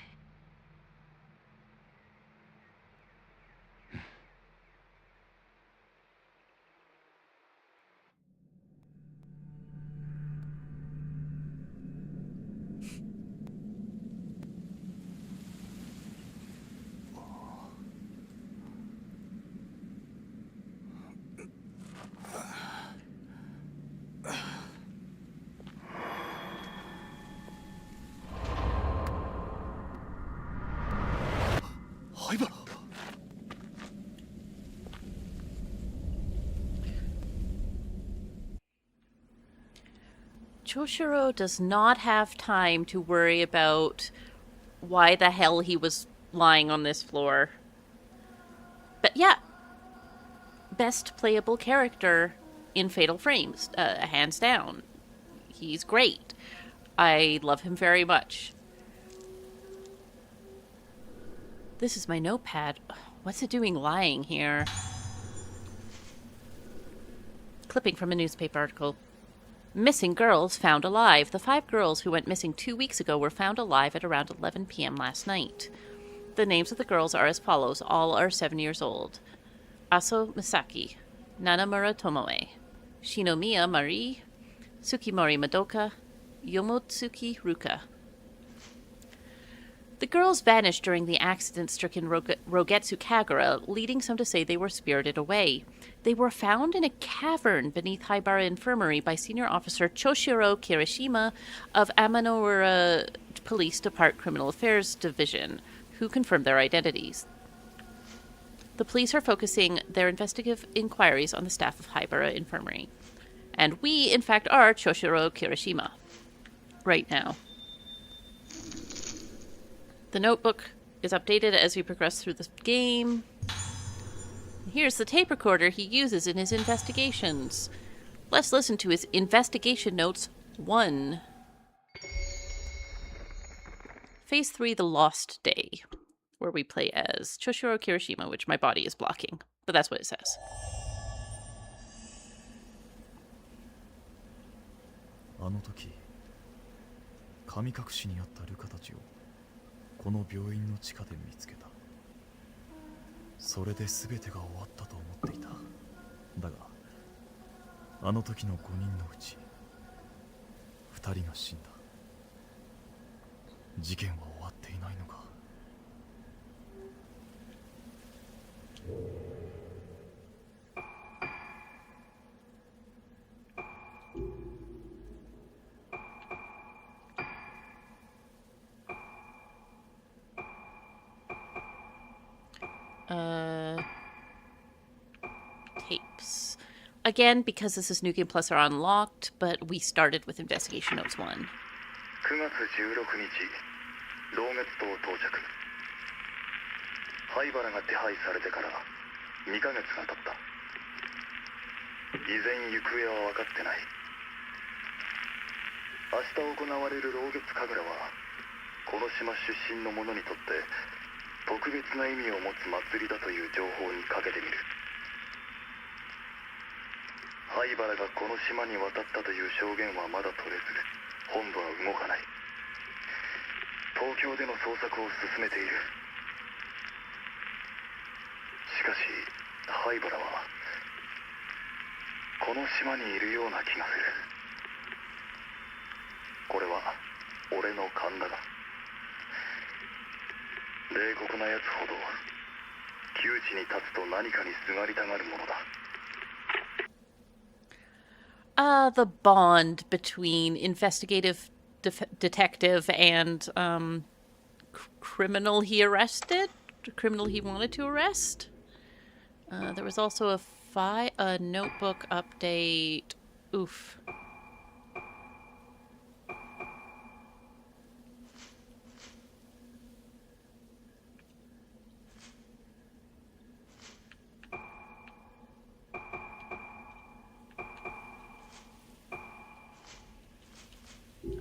Choshiro does not have time to worry about why the hell he was lying on this floor. But yeah, best playable character in Fatal Frames, hands down. He's great. I love him very much. This is my notepad. What's it doing lying here? Clipping from a newspaper article. Missing girls found alive. The 5 girls who went missing 2 weeks ago were found alive at around 11 p.m. last night. The names of the girls are as follows. All are 7 years old. Aso Misaki, Nanamura Tomoe, Shinomiya Marie, Tsukimori Madoka, Yomotsuki Ruka. The girls vanished during the accident-stricken Rogetsu Kagura, leading some to say they were spirited away. They were found in a cavern beneath Haibara Infirmary by Senior Officer Choshiro Kirishima of Amanoura Police Department Criminal Affairs Division, who confirmed their identities. The police are focusing their investigative inquiries on the staff of Haibara Infirmary. And we, in fact, are Choshiro Kirishima right now. The notebook is updated as we progress through the game. Here's the tape recorder he uses in his investigations. Let's listen to his investigation notes 1. Phase 3, The Lost Day, where we play as Choshiro Kirishima, which my body is blocking, but that's what it says. あの時、神隠しにあったルカたちをこの病院の地下で見つけた。それで全てが終わったと思っていた。だが、あの時の5人のうち2人が死んだ。事件は終わっていないのか。Tapes. Again, because this is New Game Plus, are unlocked, but we started with Investigation Notes 1. 9月16日、老月島到着。灰原が手配されてから2ヶ月が経った。依然行方は分かってない。明日行われる老月神楽は、この島出身の者にとって特別な意味を持つ祭りだという情報にかけてみる。灰原がこの島に渡ったという証言はまだ取れず、本部は動かない。東京での捜索を進めている。しかし灰原はこの島にいるような気がする。これは俺の勘だが、冷酷な奴ほど窮地に立つと何かにすがりたがるものだ。The bond between investigative detective and criminal he arrested, criminal he wanted to arrest. There was also a notebook update. Oof.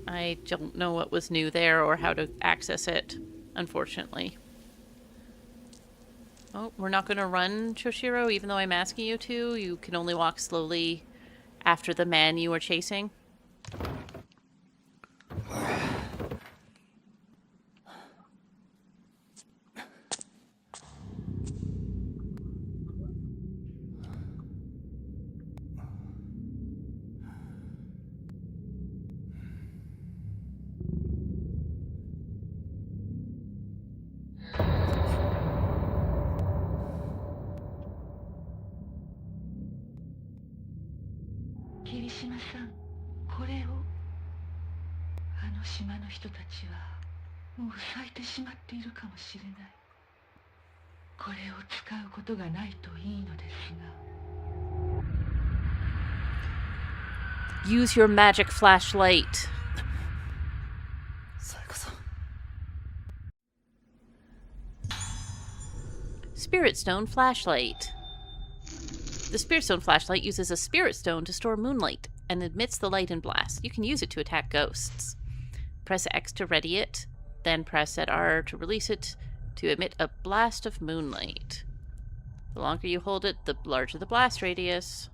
I don't know what was new there or how to access it, unfortunately. Oh, we're not going to run, Choshiro, even though I'm asking you to. You can only walk slowly after the man you are chasing. Use your magic flashlight. Spirit Stone flashlight. The Spirit Stone flashlight uses a Spirit Stone to store moonlight and emits the light and blast. You can use it to attack ghosts. Press X to ready it, then press at R to release it to emit a blast of moonlight. The longer you hold it, the larger the blast radius.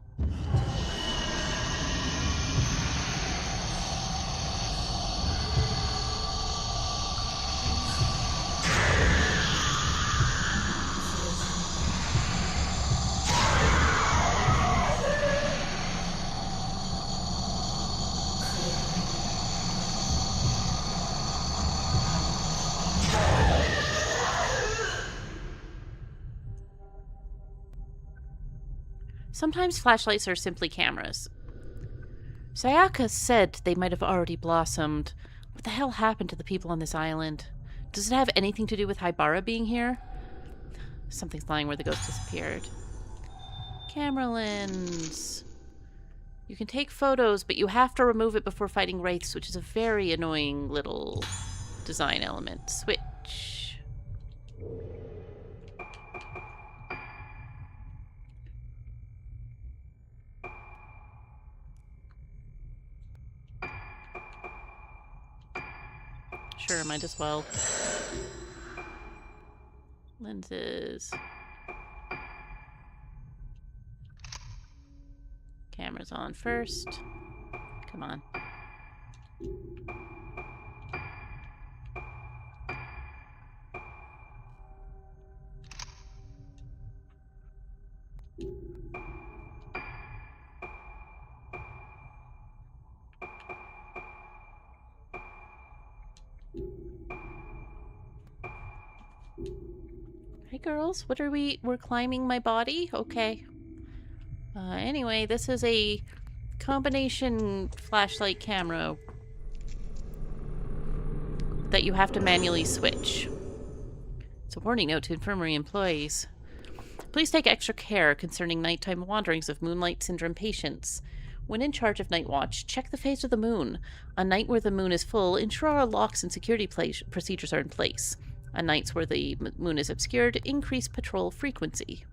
Sometimes flashlights are simply cameras. Sayaka said they might have already blossomed. What the hell happened to the people on this island? Does it have anything to do with Haibara being here? Something's lying where the ghost disappeared. Camera lens. You can take photos, but you have to remove it before fighting wraiths, which is a very annoying little design element. Switch. Sure, might as well. Lenses. Camera's on first. Come on. Hey girls, what are we're climbing my body? Okay. Anyway, this is a combination flashlight camera that you have to manually switch. It's a warning note to infirmary employees. Please take extra care concerning nighttime wanderings of Moonlight Syndrome patients. When in charge of night watch, check the phase of the moon. On night where the moon is full, ensure our locks and security procedures are in place. On nights where the moon is obscured, increase patrol frequency.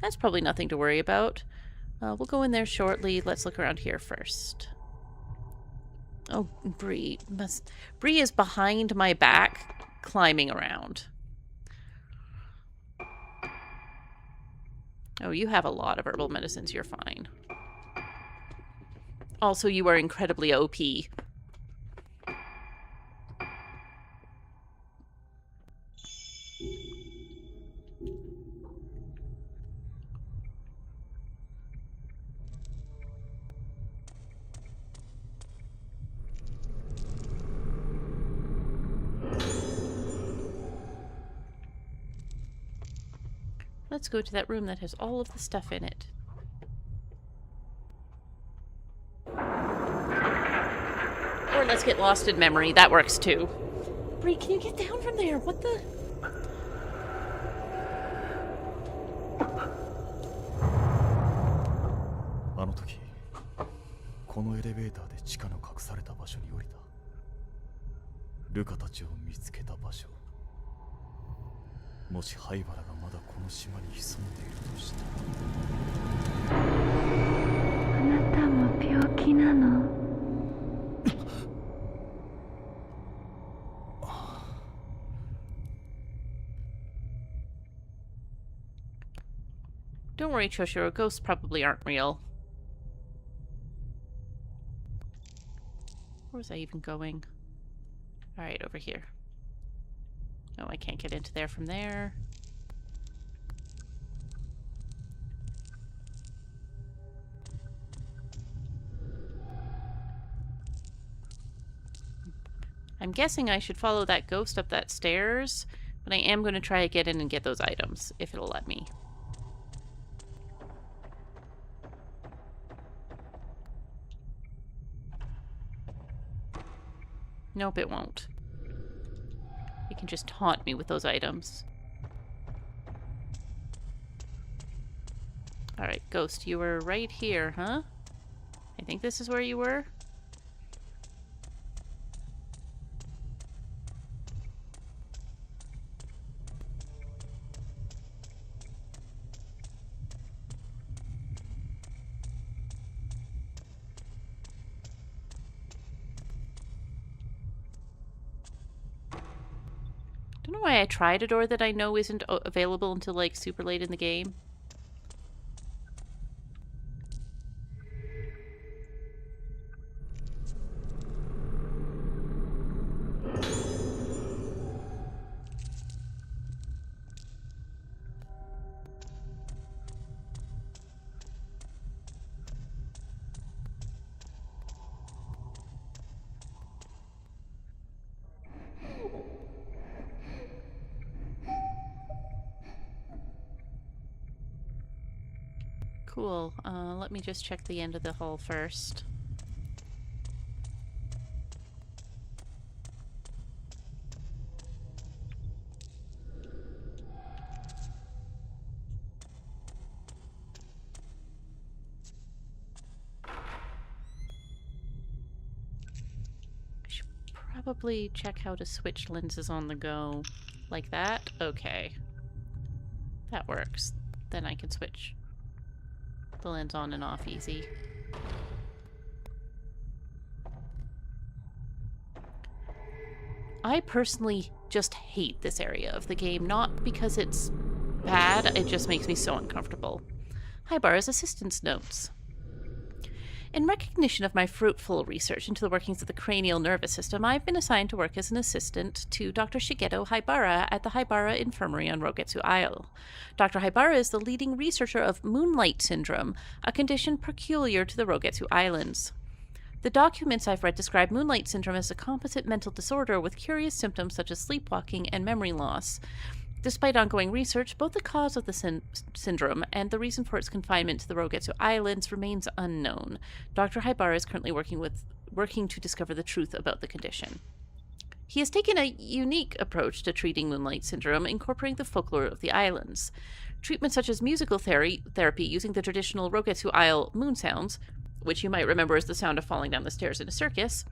That's probably nothing to worry about. We'll go in there shortly. Let's look around here first. Oh, Bree. Bree is behind my back, climbing around. Oh, you have a lot of herbal medicines. You're fine. Also, you are incredibly OP. Let's go to that room that has all of the stuff in it. Or let's get lost in memory. That works too. Bree, can you get down from there? What the? Don't worry, Choshiro. Ghosts probably aren't real. Where was I even going? Alright, over here. No, I can't get into there from there. I'm guessing I should follow that ghost up that stairs, but I am going to try to get in and get those items, if it'll let me. Nope, it won't. It can just taunt me with those items. Alright, Ghost, you were right here, huh? I think this is where you were? know why I tried a door that I know isn't available until, like, super late in the game. Cool. Let me just check the end of the hall first. I should probably check how to switch lenses on the go. Like that? Okay. That works. Then I can switch the lens on and off easy. I personally just hate this area of the game, not because it's bad, it just makes me so uncomfortable. Haibara's assistant's notes. In recognition of my fruitful research into the workings of the cranial nervous system, I've been assigned to work as an assistant to Dr. Shigeto Haibara at the Haibara Infirmary on Rogetsu Isle. Dr. Haibara is the leading researcher of Moonlight Syndrome, a condition peculiar to the Rogetsu Islands. The documents I've read describe Moonlight Syndrome as a composite mental disorder with curious symptoms such as sleepwalking and memory loss. Despite ongoing research, both the cause of the syndrome and the reason for its confinement to the Rogetsu Islands remains unknown. Dr. Haibara is currently working to discover the truth about the condition. He has taken a unique approach to treating Moonlight Syndrome, incorporating the folklore of the islands. Treatments such as musical therapy using the traditional Rogetsu Isle moon sounds, which you might remember as the sound of falling down the stairs in a circus,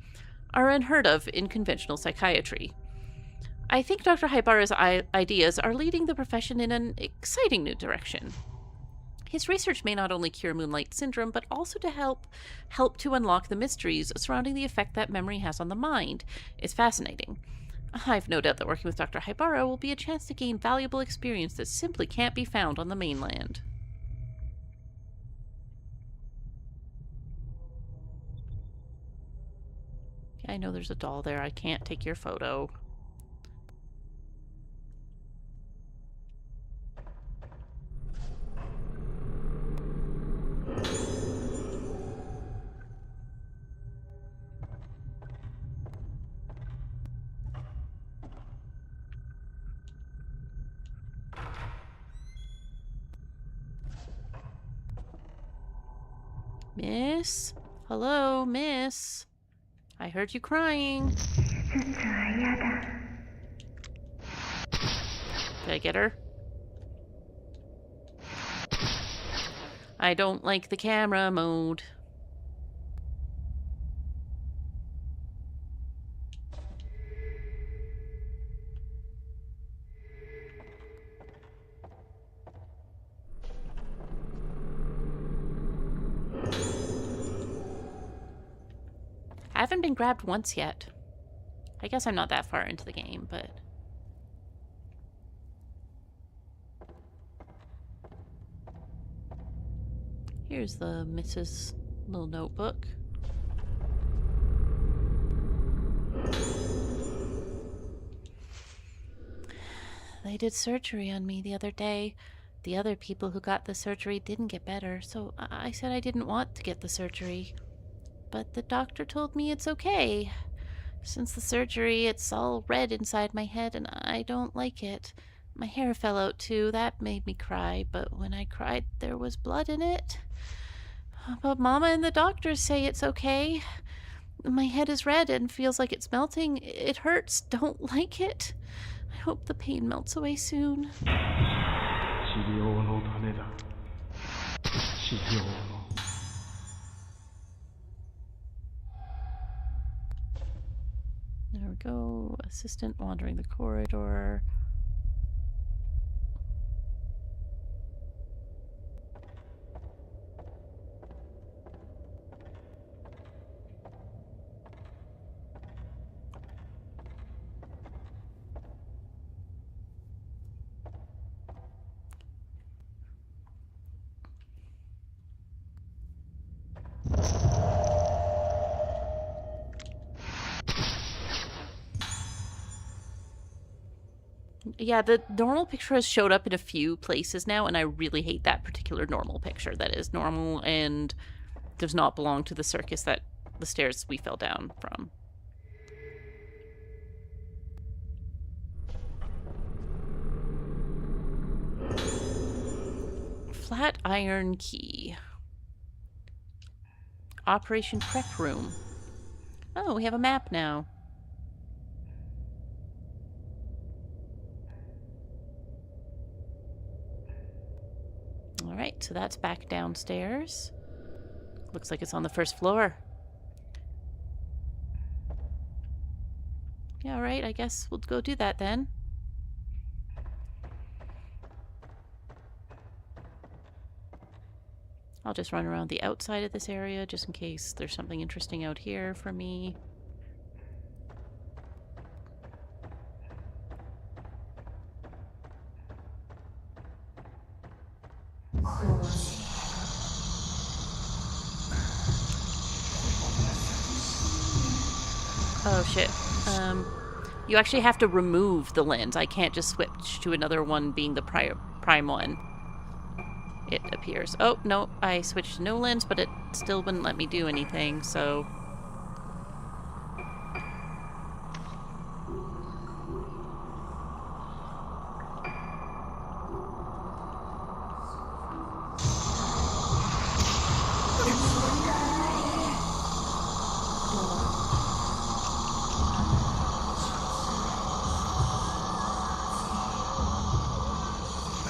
are unheard of in conventional psychiatry. I think Dr. Haibara's ideas are leading the profession in an exciting new direction. His research may not only cure Moonlight Syndrome, but also to help to unlock the mysteries surrounding the effect that memory has on the mind. It's fascinating. I've no doubt that working with Dr. Haibara will be a chance to gain valuable experience that simply can't be found on the mainland. I know there's a doll there. I can't take your photo. Miss? Hello, miss? I heard you crying. Did I get her? I don't like the camera mode. I haven't been grabbed once yet. I guess I'm not that far into the game, but... Here's the Mrs. little notebook. They did surgery on me the other day. The other people who got the surgery didn't get better, so I said I didn't want to get the surgery. But the doctor told me it's okay. Since the surgery, it's all red inside my head and I don't like it. My hair fell out too. That made me cry, but when I cried, there was blood in it. But Mama and the doctors say it's okay. My head is red and feels like it's melting. It hurts. Don't like it. I hope the pain melts away soon. There we go. Assistant wandering the corridor. Yeah, the normal picture has showed up in a few places now, and I really hate that particular normal picture. That is normal and does not belong to the circus that the stairs we fell down from. Flat iron key. Operation prep room. Oh, we have a map now. All right, so that's back downstairs. Looks like it's on the first floor. Yeah, all right, I guess we'll go do that then. I'll just run around the outside of this area just in case there's something interesting out here for me. Oh shit. You actually have to remove the lens. I can't just switch to another one being the prime one. It appears. Oh, no, I switched to no lens, but it still wouldn't let me do anything, so...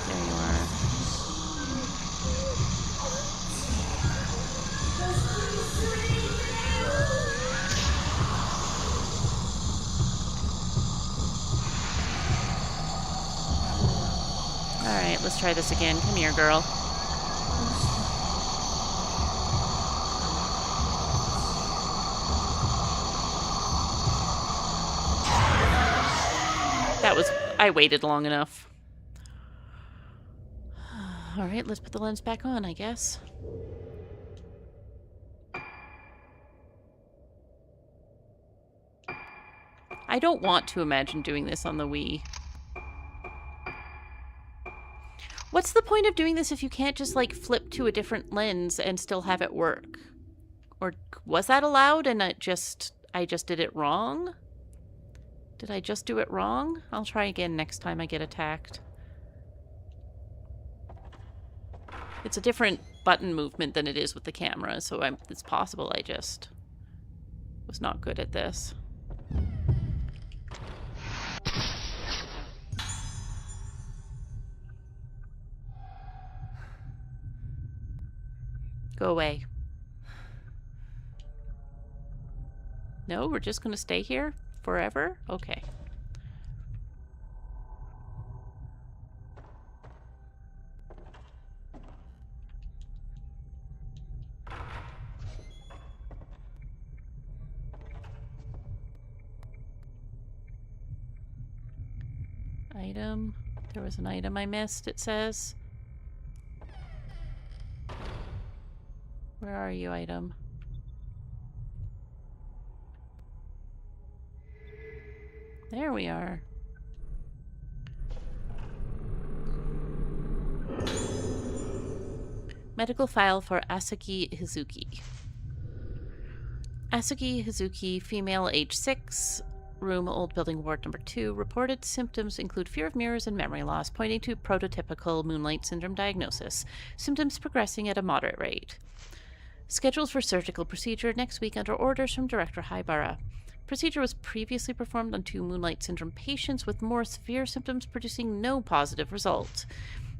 There you are. Alright, let's try this again. Come here, girl. That was... I waited long enough. Alright, let's put the lens back on, I guess. I don't want to imagine doing this on the Wii. What's the point of doing this if you can't just, like, flip to a different lens and still have it work? Or was that allowed and I just did it wrong? Did I just do it wrong? I'll try again next time I get attacked. It's a different button movement than it is with the camera, so it's possible I just was not good at this. Go away. No, we're just gonna stay here forever? Okay. Item. There was an item I missed, it says. Where are you, item? There we are. Medical file for Asaki Hizuki. Asaki Hizuki, female, age 6, room, old building, ward number 2. Reported symptoms include fear of mirrors and memory loss, pointing to prototypical Moonlight Syndrome diagnosis. Symptoms progressing at a moderate rate. Scheduled for surgical procedure next week under orders from Director Haibara. Procedure was previously performed on 2 Moonlight Syndrome patients with more severe symptoms producing no positive result.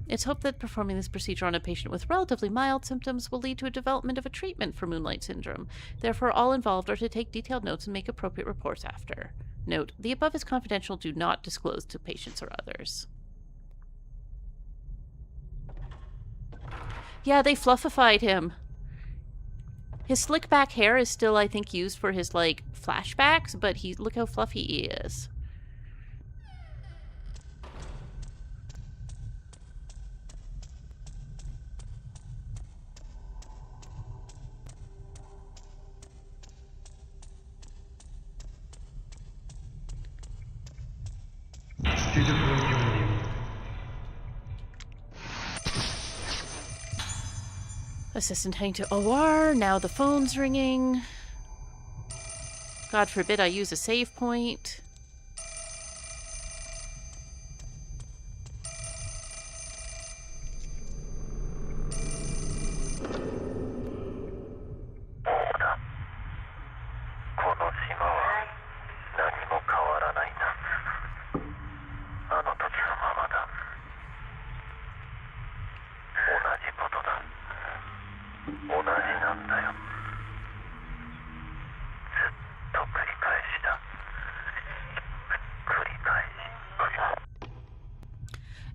It's hoped that performing this procedure on a patient with relatively mild symptoms will lead to a development of a treatment for Moonlight Syndrome. Therefore, all involved are to take detailed notes and make appropriate reports after. Note, the above is confidential. Do not disclose to patients or others. Yeah, they fluffified him. His slick back hair is still, I think, used for his, like, flashbacks, but look how fluffy he is. Assistant heading to OR. Now the phone's ringing. God forbid I use a save point.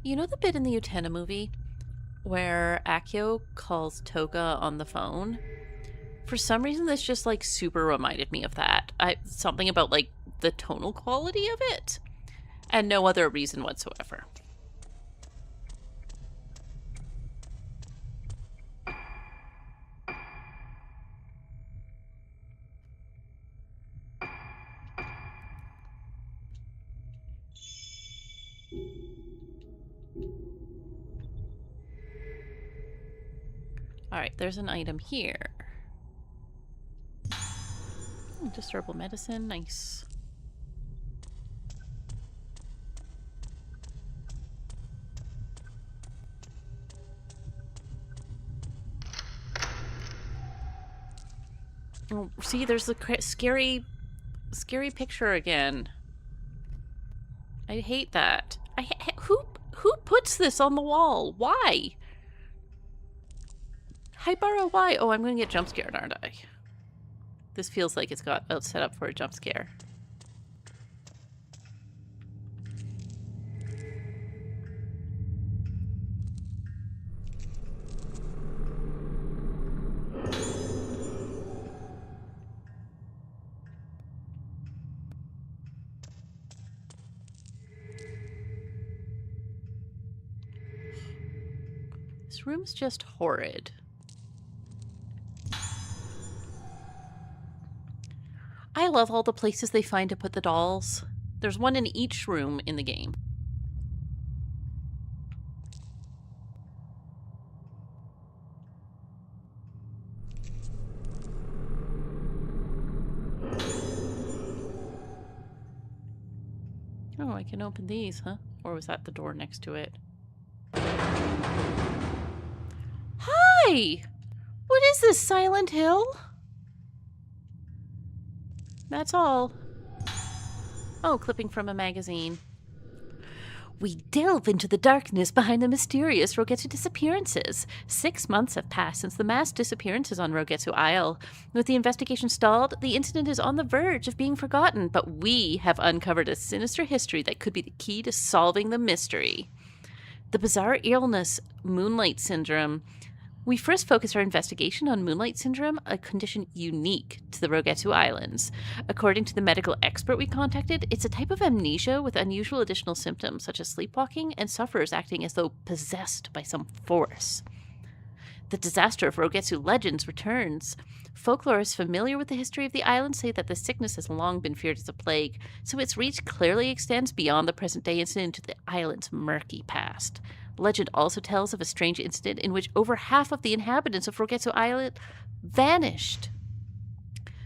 You know the bit in the Utena movie where Akio calls Toga on the phone? For some reason, this just like super reminded me of that. Something about like the tonal quality of it, and no other reason whatsoever. Alright, there's an item here. Just herbal medicine, nice. Oh, see, there's the scary picture again. I hate that. Who puts this on the wall? Why? Haibara, why? Oh, I'm gonna get jump scared, aren't I? This feels like it's got set up for a jump scare. This room's just horrid. I love all the places they find to put the dolls. There's one in each room in the game. Oh, I can open these, huh? Or was that the door next to it? Hi! What is this, Silent Hill? That's all. Oh, clipping from a magazine. We delve into the darkness behind the mysterious Rogetsu disappearances. 6 months have passed since the mass disappearances on Rogetsu Isle. With the investigation stalled, the incident is on the verge of being forgotten, but we have uncovered a sinister history that could be the key to solving the mystery. The bizarre illness, Moonlight Syndrome. We first focused our investigation on Moonlight Syndrome, a condition unique to the Rogetsu Islands. According to the medical expert we contacted, it's a type of amnesia with unusual additional symptoms such as sleepwalking and sufferers acting as though possessed by some force. The disaster of Rogetsu legends returns. Folklorists familiar with the history of the island say that the sickness has long been feared as a plague, so its reach clearly extends beyond the present-day incident to the island's murky past. Legend also tells of a strange incident in which over half of the inhabitants of Rogetsu Island vanished.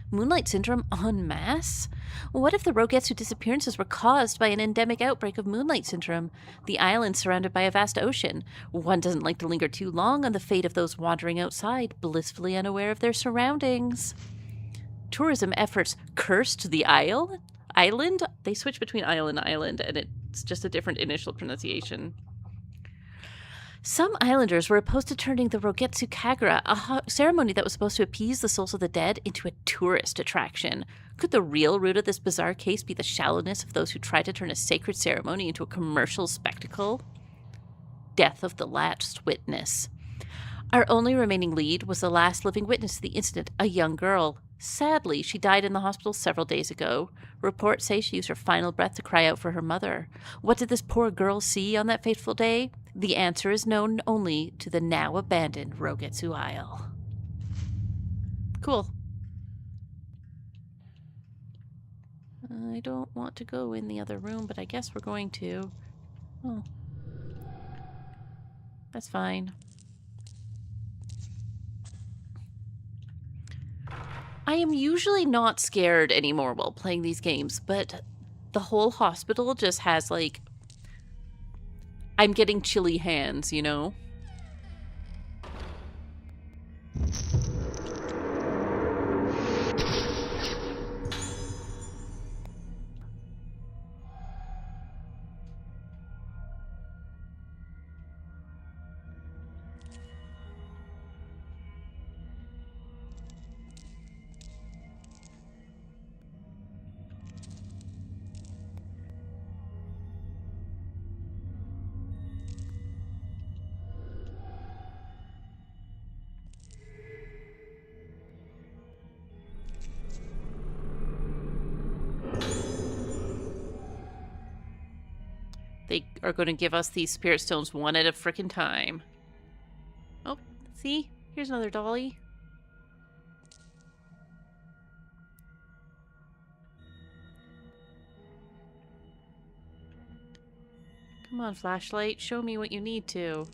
Moonlight Syndrome en masse? What if the Rogetsu disappearances were caused by an endemic outbreak of Moonlight Syndrome? The island surrounded by a vast ocean. One doesn't like to linger too long on the fate of those wandering outside, blissfully unaware of their surroundings. Tourism efforts cursed the island? They switch between isle and island, and it's just a different initial pronunciation. Some islanders were opposed to turning the Rogetsu Kagura, a ceremony that was supposed to appease the souls of the dead, into a tourist attraction. Could the real root of this bizarre case be the shallowness of those who tried to turn a sacred ceremony into a commercial spectacle? Death of the last witness. Our only remaining lead was the last living witness to the incident, a young girl. Sadly, she died in the hospital several days ago. Reports say she used her final breath to cry out for her mother. What did this poor girl see on that fateful day? The answer is known only to the now abandoned Rogetsu Isle. Cool. I don't want to go in the other room, but I guess we're going to. Oh. That's fine. I am usually not scared anymore while playing these games, but the whole hospital just has, like... I'm getting chilly hands, you know? They are going to give us these spirit stones one at a frickin' time. Oh, see? Here's another dolly. Come on, flashlight. Show me what you need to.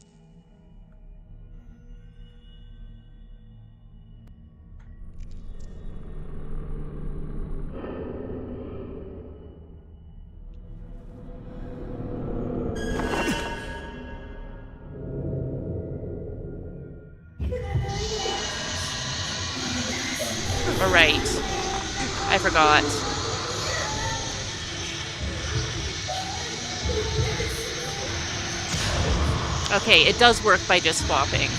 All right. I forgot. Okay, it does work by just swapping.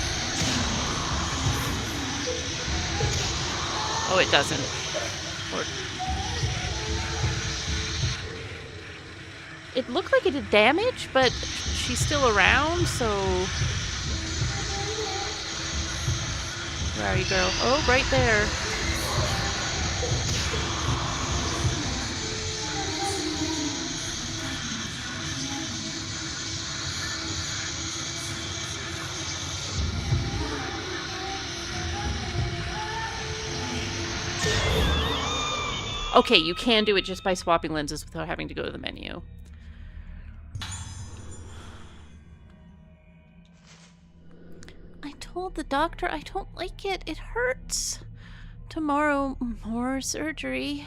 Oh, it doesn't. Or... It looked like it did damage, but she's still around, so... Where are you, girl? Oh, right there. Okay, you can do it just by swapping lenses without having to go to the menu. I told the doctor I don't like it. It hurts. Tomorrow, more surgery.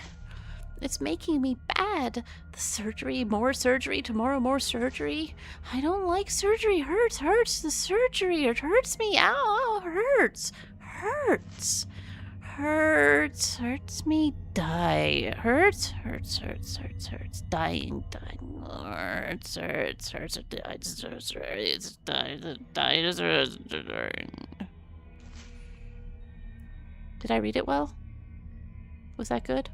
It's making me bad. The surgery, more surgery, tomorrow more surgery. I don't like surgery. Hurts. The surgery, it hurts me. Ow, hurts. Hurts me, die. Hurts, dying. Hurts, Did I read it well? Was that good?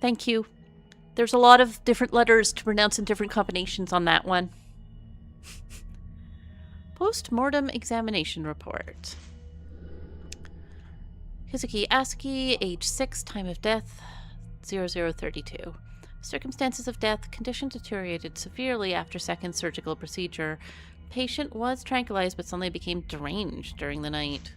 Thank you. There's a lot of different letters to pronounce in different combinations on that one. Post-mortem examination report. Hizuki Asuki, age 6, time of death, 0032. Circumstances of death, condition deteriorated severely after second surgical procedure. Patient was tranquilized but suddenly became deranged during the night.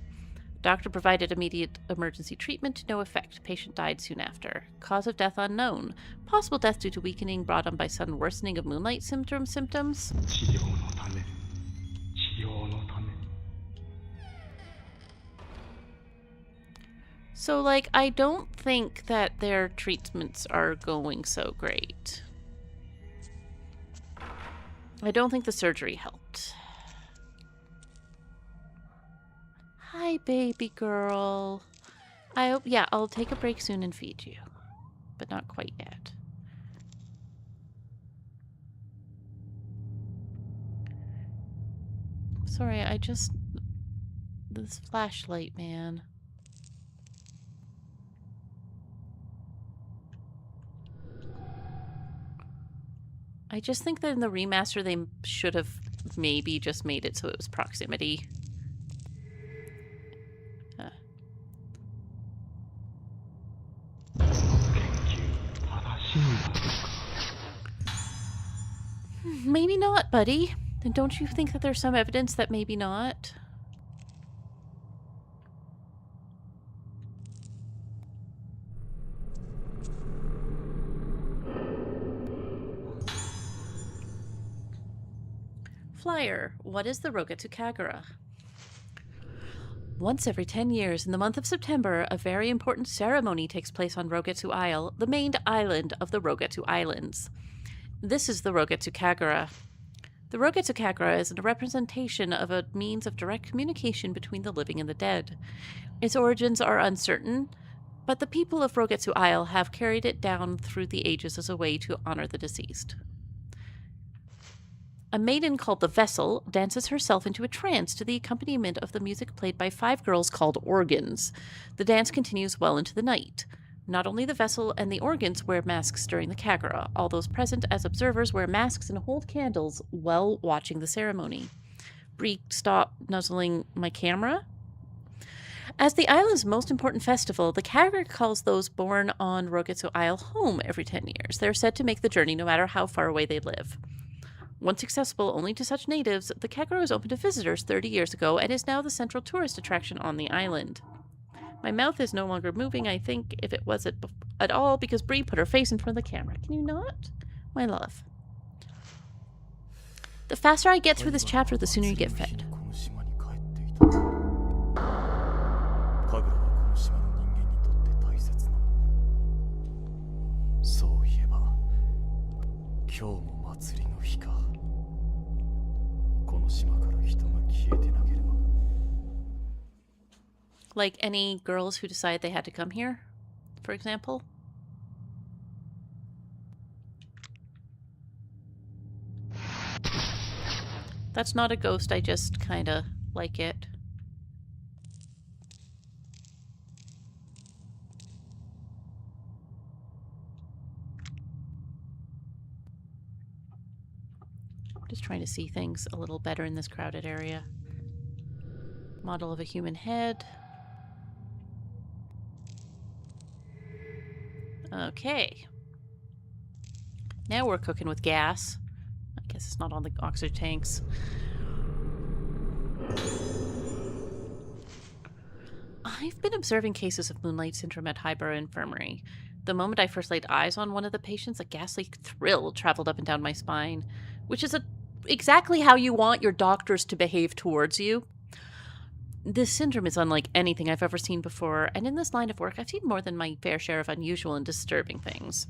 Doctor provided immediate emergency treatment to no effect. Patient died soon after. Cause of death unknown. Possible death due to weakening brought on by sudden worsening of moonlight symptoms. So, like, I don't think that their treatments are going so great. I don't think the surgery helped. Hi, baby girl. I'll take a break soon and feed you. But not quite yet. Sorry, this flashlight, man. I just think that in the remaster they should have maybe just made it so it was proximity. Maybe not, buddy. Then don't you think that there's some evidence that maybe not? flyer. What is the Rogetsu Kagura? Once every 10 years, in the month of September, a very important ceremony takes place on Rogetsu Isle, the main island of the Rogetsu Islands. This is the Rogetsu Kagura. The Rogetsu Kagura is a representation of a means of direct communication between the living and the dead. Its origins are uncertain, but the people of Rogetsu Isle have carried it down through the ages as a way to honor the deceased. A maiden called the Vessel dances herself into a trance to the accompaniment of the music played by 5 girls called organs. The dance continues well into the night. Not only the Vessel and the organs wear masks during the Kagura, all those present as observers wear masks and hold candles while watching the ceremony. Bree, stop nuzzling my camera. As the island's most important festival, the Kagura calls those born on Rogetsu Isle home every 10 years. They're said to make the journey no matter how far away they live. Once accessible only to such natives, the Kagura was opened to visitors 30 years ago and is now the central tourist attraction on the island. My mouth is no longer moving, I think, if it was at all, because Bree put her face in front of the camera. Can you not? My love. The faster I get through this chapter, the sooner you get fed. 神楽はこの島の人間にとって大切なもの。そういえば今日も祭りの日か。この島から人が消えてなければ。Like any girls who decide they had to come here, for example. That's not a ghost, I just kinda like it. Just trying to see things a little better in this crowded area. Model of a human head. Okay. Now we're cooking with gas. I guess it's not on the oxygen tanks. I've been observing cases of moonlight syndrome at Highborough Infirmary. The moment I first laid eyes on one of the patients, a ghastly thrill traveled up and down my spine, which is exactly how you want your doctors to behave towards you. This syndrome is unlike anything I've ever seen before, and in this line of work, I've seen more than my fair share of unusual and disturbing things.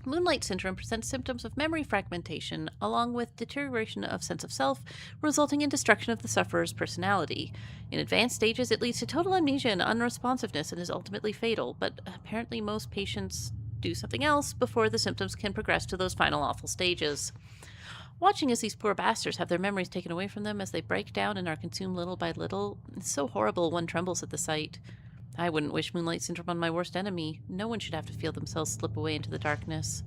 Moonlight syndrome presents symptoms of memory fragmentation, along with deterioration of sense of self, resulting in destruction of the sufferer's personality. In advanced stages, it leads to total amnesia and unresponsiveness and is ultimately fatal, but apparently most patients do something else before the symptoms can progress to those final awful stages. Watching as these poor bastards have their memories taken away from them as they break down and are consumed little by little, it's so horrible one trembles at the sight. I wouldn't wish moonlight syndrome on my worst enemy. No one should have to feel themselves slip away into the darkness.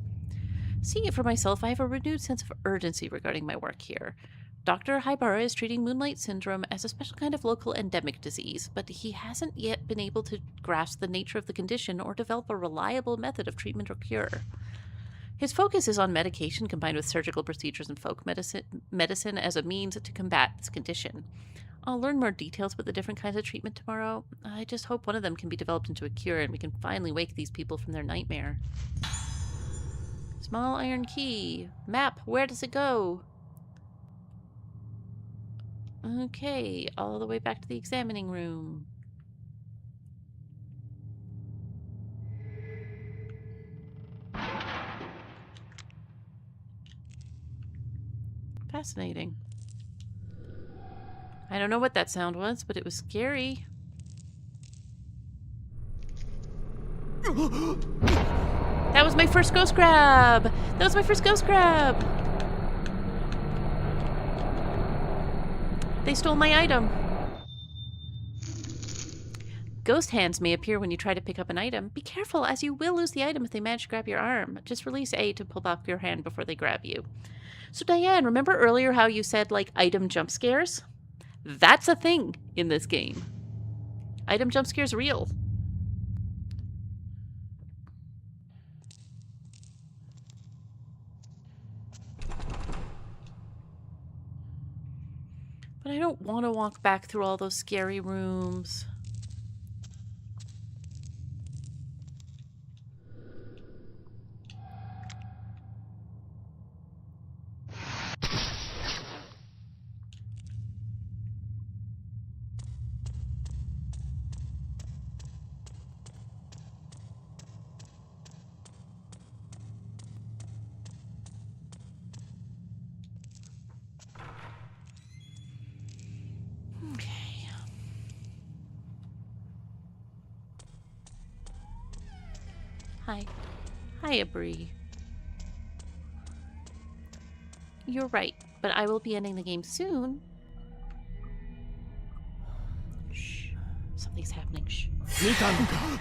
Seeing it for myself, I have a renewed sense of urgency regarding my work here. Dr. Haibara is treating moonlight syndrome as a special kind of local endemic disease, but he hasn't yet been able to grasp the nature of the condition or develop a reliable method of treatment or cure. His focus is on medication combined with surgical procedures and folk medicine as a means to combat this condition. I'll learn more details about the different kinds of treatment tomorrow. I just hope one of them can be developed into a cure and we can finally wake these people from their nightmare. Small iron key. Map, where does it go? Okay, all the way back to the examining room. Fascinating. I don't know what that sound was, but it was scary. That was my first ghost grab! That was my first ghost grab! They stole my item. Ghost hands may appear when you try to pick up an item. Be careful, as you will lose the item if they manage to grab your arm. Just release A to pull back your hand before they grab you. So Diane, remember earlier how you said, like, item jump scares? That's a thing in this game. Item jump scares real. But I don't want to walk back through all those scary rooms. Hi. Hi, Bree. You're right, but I will be ending the game soon. Shh. Something's happening. Shh. 見たのか。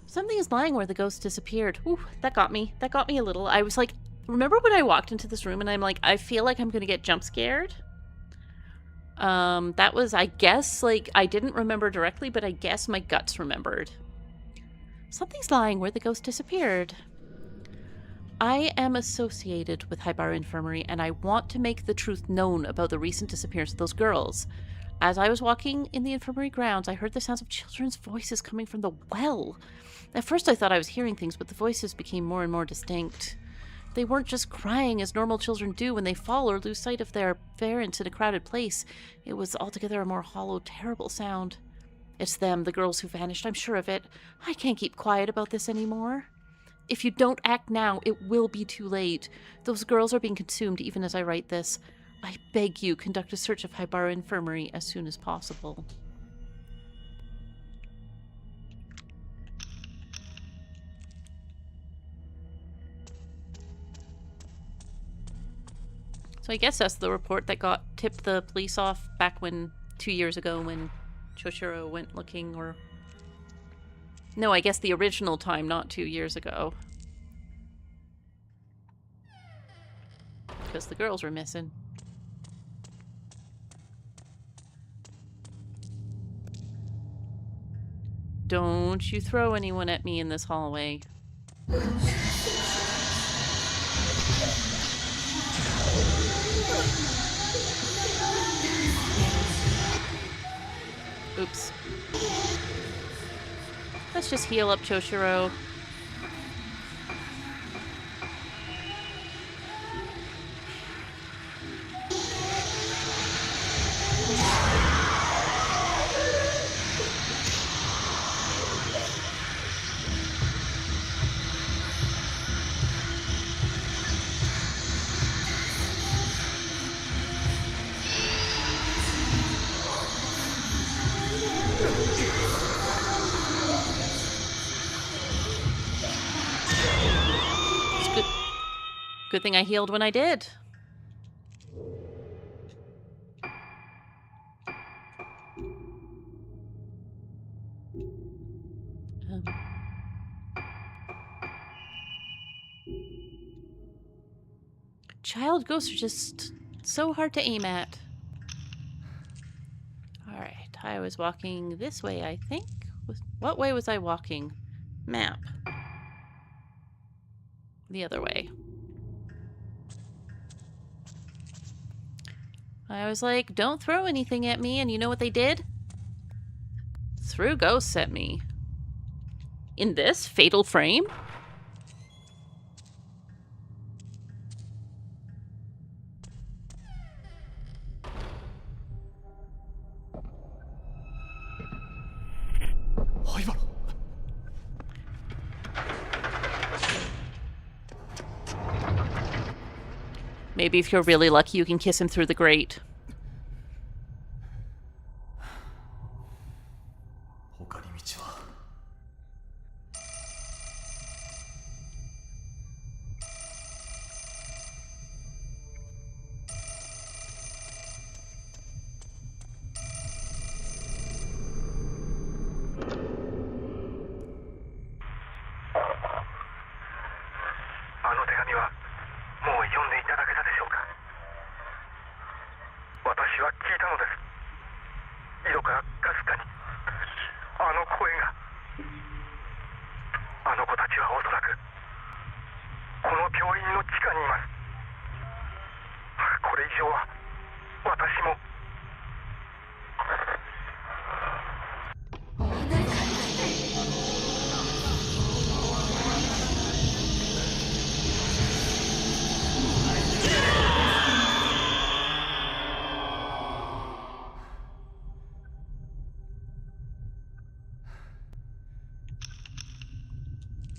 Something is lying where the ghost disappeared. Ooh, that got me. That got me a little. I was like, remember when I walked into this room and I'm like, I feel like I'm going to get jump scared? That was, I guess, like, I didn't remember directly, but I guess my guts remembered. Something's lying where the ghost disappeared. I am associated with Hybar Infirmary, and I want to make the truth known about the recent disappearance of those girls. As I was walking in the infirmary grounds, I heard the sounds of children's voices coming from the well. At first I thought I was hearing things, but the voices became more and more distinct. They weren't just crying as normal children do when they fall or lose sight of their parents in a crowded place. It was altogether a more hollow, terrible sound. It's them, the girls who vanished, I'm sure of it. I can't keep quiet about this anymore. If you don't act now, it will be too late. Those girls are being consumed even as I write this. I beg you, conduct a search of Hybara Infirmary as soon as possible. So I guess that's the report that got tipped the police off back when 2 years ago when Choshiro went looking, or... No, I guess the original time, not 2 years ago. Because the girls were missing. Don't you throw anyone at me in this hallway. Oops. Let's just heal up Choshiro. Good thing I healed when I did. Child ghosts are just so hard to aim at. Alright, I was walking this way, I think. What way was I walking? Map. The other way. I was like, don't throw anything at me, and you know what they did? Threw ghosts at me. In this fatal frame? Maybe if you're really lucky, you can kiss him through the grate.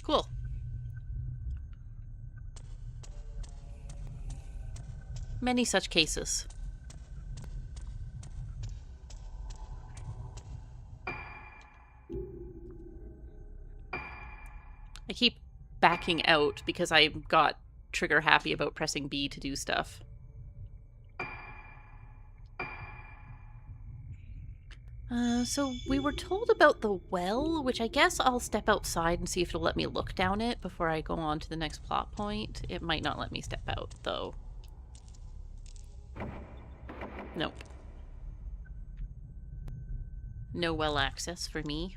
Cool. Many such cases. I keep backing out because I got trigger happy about pressing B to do stuff. So we were told about the well, which I guess I'll step outside and see if it'll let me look down it before I go on to the next plot point. It might not let me step out, though. Nope. No well access for me.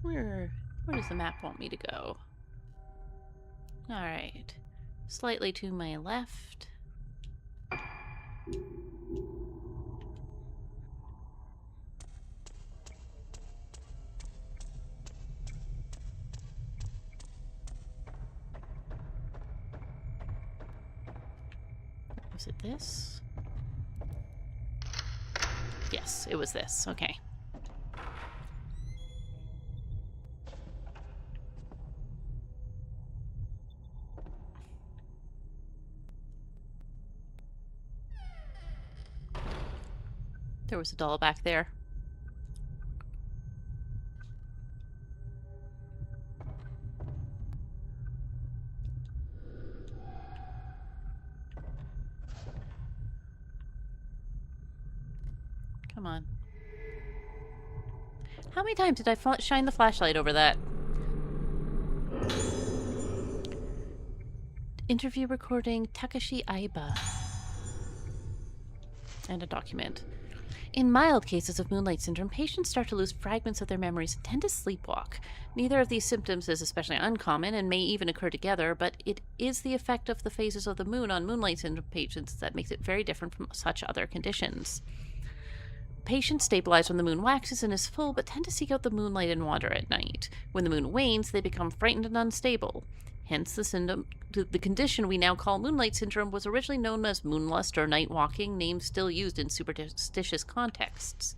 Where does the map want me to go? Alright. Slightly to my left. Was it this? Yes, it was this. Okay. There was a doll back there. Come on. How many times did I shine the flashlight over that? Interview recording Takashi Aiba. And a document. In mild cases of Moonlight Syndrome, patients start to lose fragments of their memories and tend to sleepwalk. Neither of these symptoms is especially uncommon and may even occur together, but it is the effect of the phases of the moon on Moonlight Syndrome patients that makes it very different from such other conditions. Patients stabilize when the moon waxes and is full, but tend to seek out the moonlight and wander at night. When the moon wanes, they become frightened and unstable. Hence, the condition we now call Moonlight Syndrome was originally known as moonlust or night walking, names still used in superstitious contexts.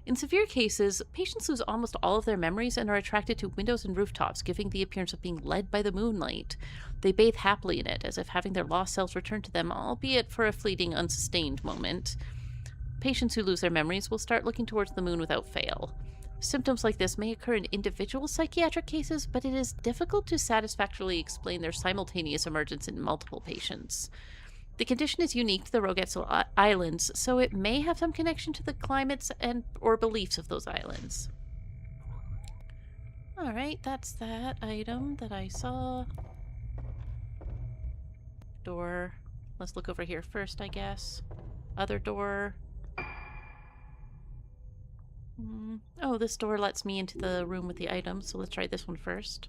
In severe cases, patients lose almost all of their memories and are attracted to windows and rooftops, giving the appearance of being led by the moonlight. They bathe happily in it, as if having their lost selves return to them, albeit for a fleeting, unsustained moment. Patients who lose their memories will start looking towards the moon without fail. Symptoms like this may occur in individual psychiatric cases, but it is difficult to satisfactorily explain their simultaneous emergence in multiple patients. The condition is unique to the Rogetsu Islands, so it may have some connection to the climates or beliefs of those islands. Alright, that's that item that I saw. Door. Let's look over here first, I guess. Other door. Oh, this door lets me into the room with the items, so let's try this one first.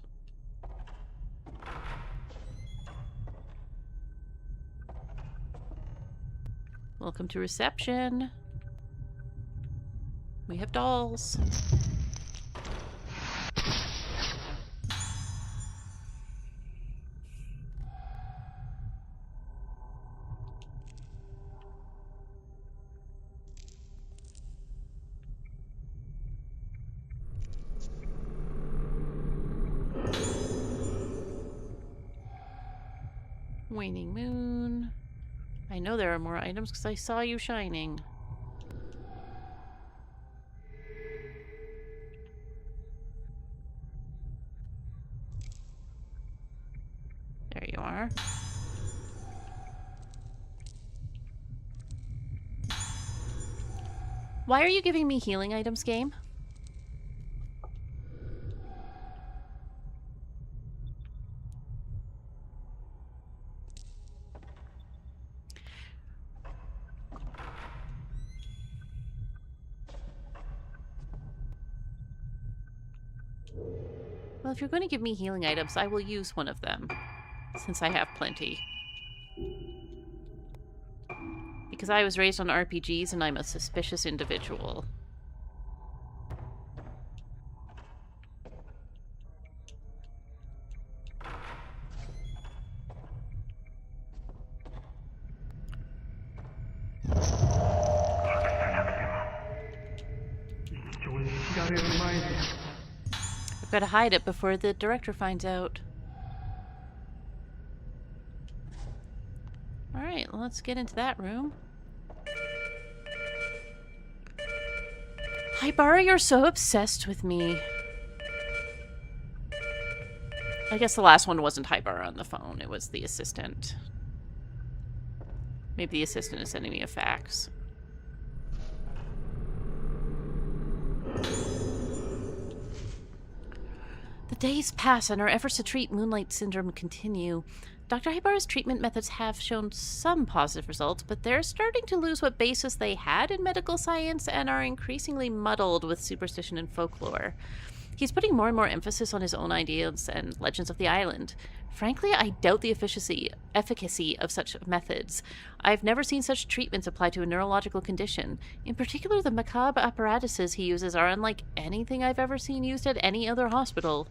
Welcome to reception. We have dolls. Waning moon. I know there are more items because I saw you shining. There you are. Why are you giving me healing items, game? Well, if you're going to give me healing items, I will use one of them, since I have plenty. Because I was raised on RPGs and I'm a suspicious individual. I've got to hide it before the director finds out. Alright, let's get into that room. Haibara, you're so obsessed with me. I guess the last one wasn't Haibara on the phone. It was the assistant. Maybe the assistant is sending me a fax. The days pass and our efforts to treat Moonlight Syndrome continue. Dr. Haibara's treatment methods have shown some positive results, but they're starting to lose what basis they had in medical science and are increasingly muddled with superstition and folklore. He's putting more and more emphasis on his own ideas and legends of the island. Frankly, I doubt the efficacy of such methods. I've never seen such treatments applied to a neurological condition. In particular, the macabre apparatuses he uses are unlike anything I've ever seen used at any other hospital.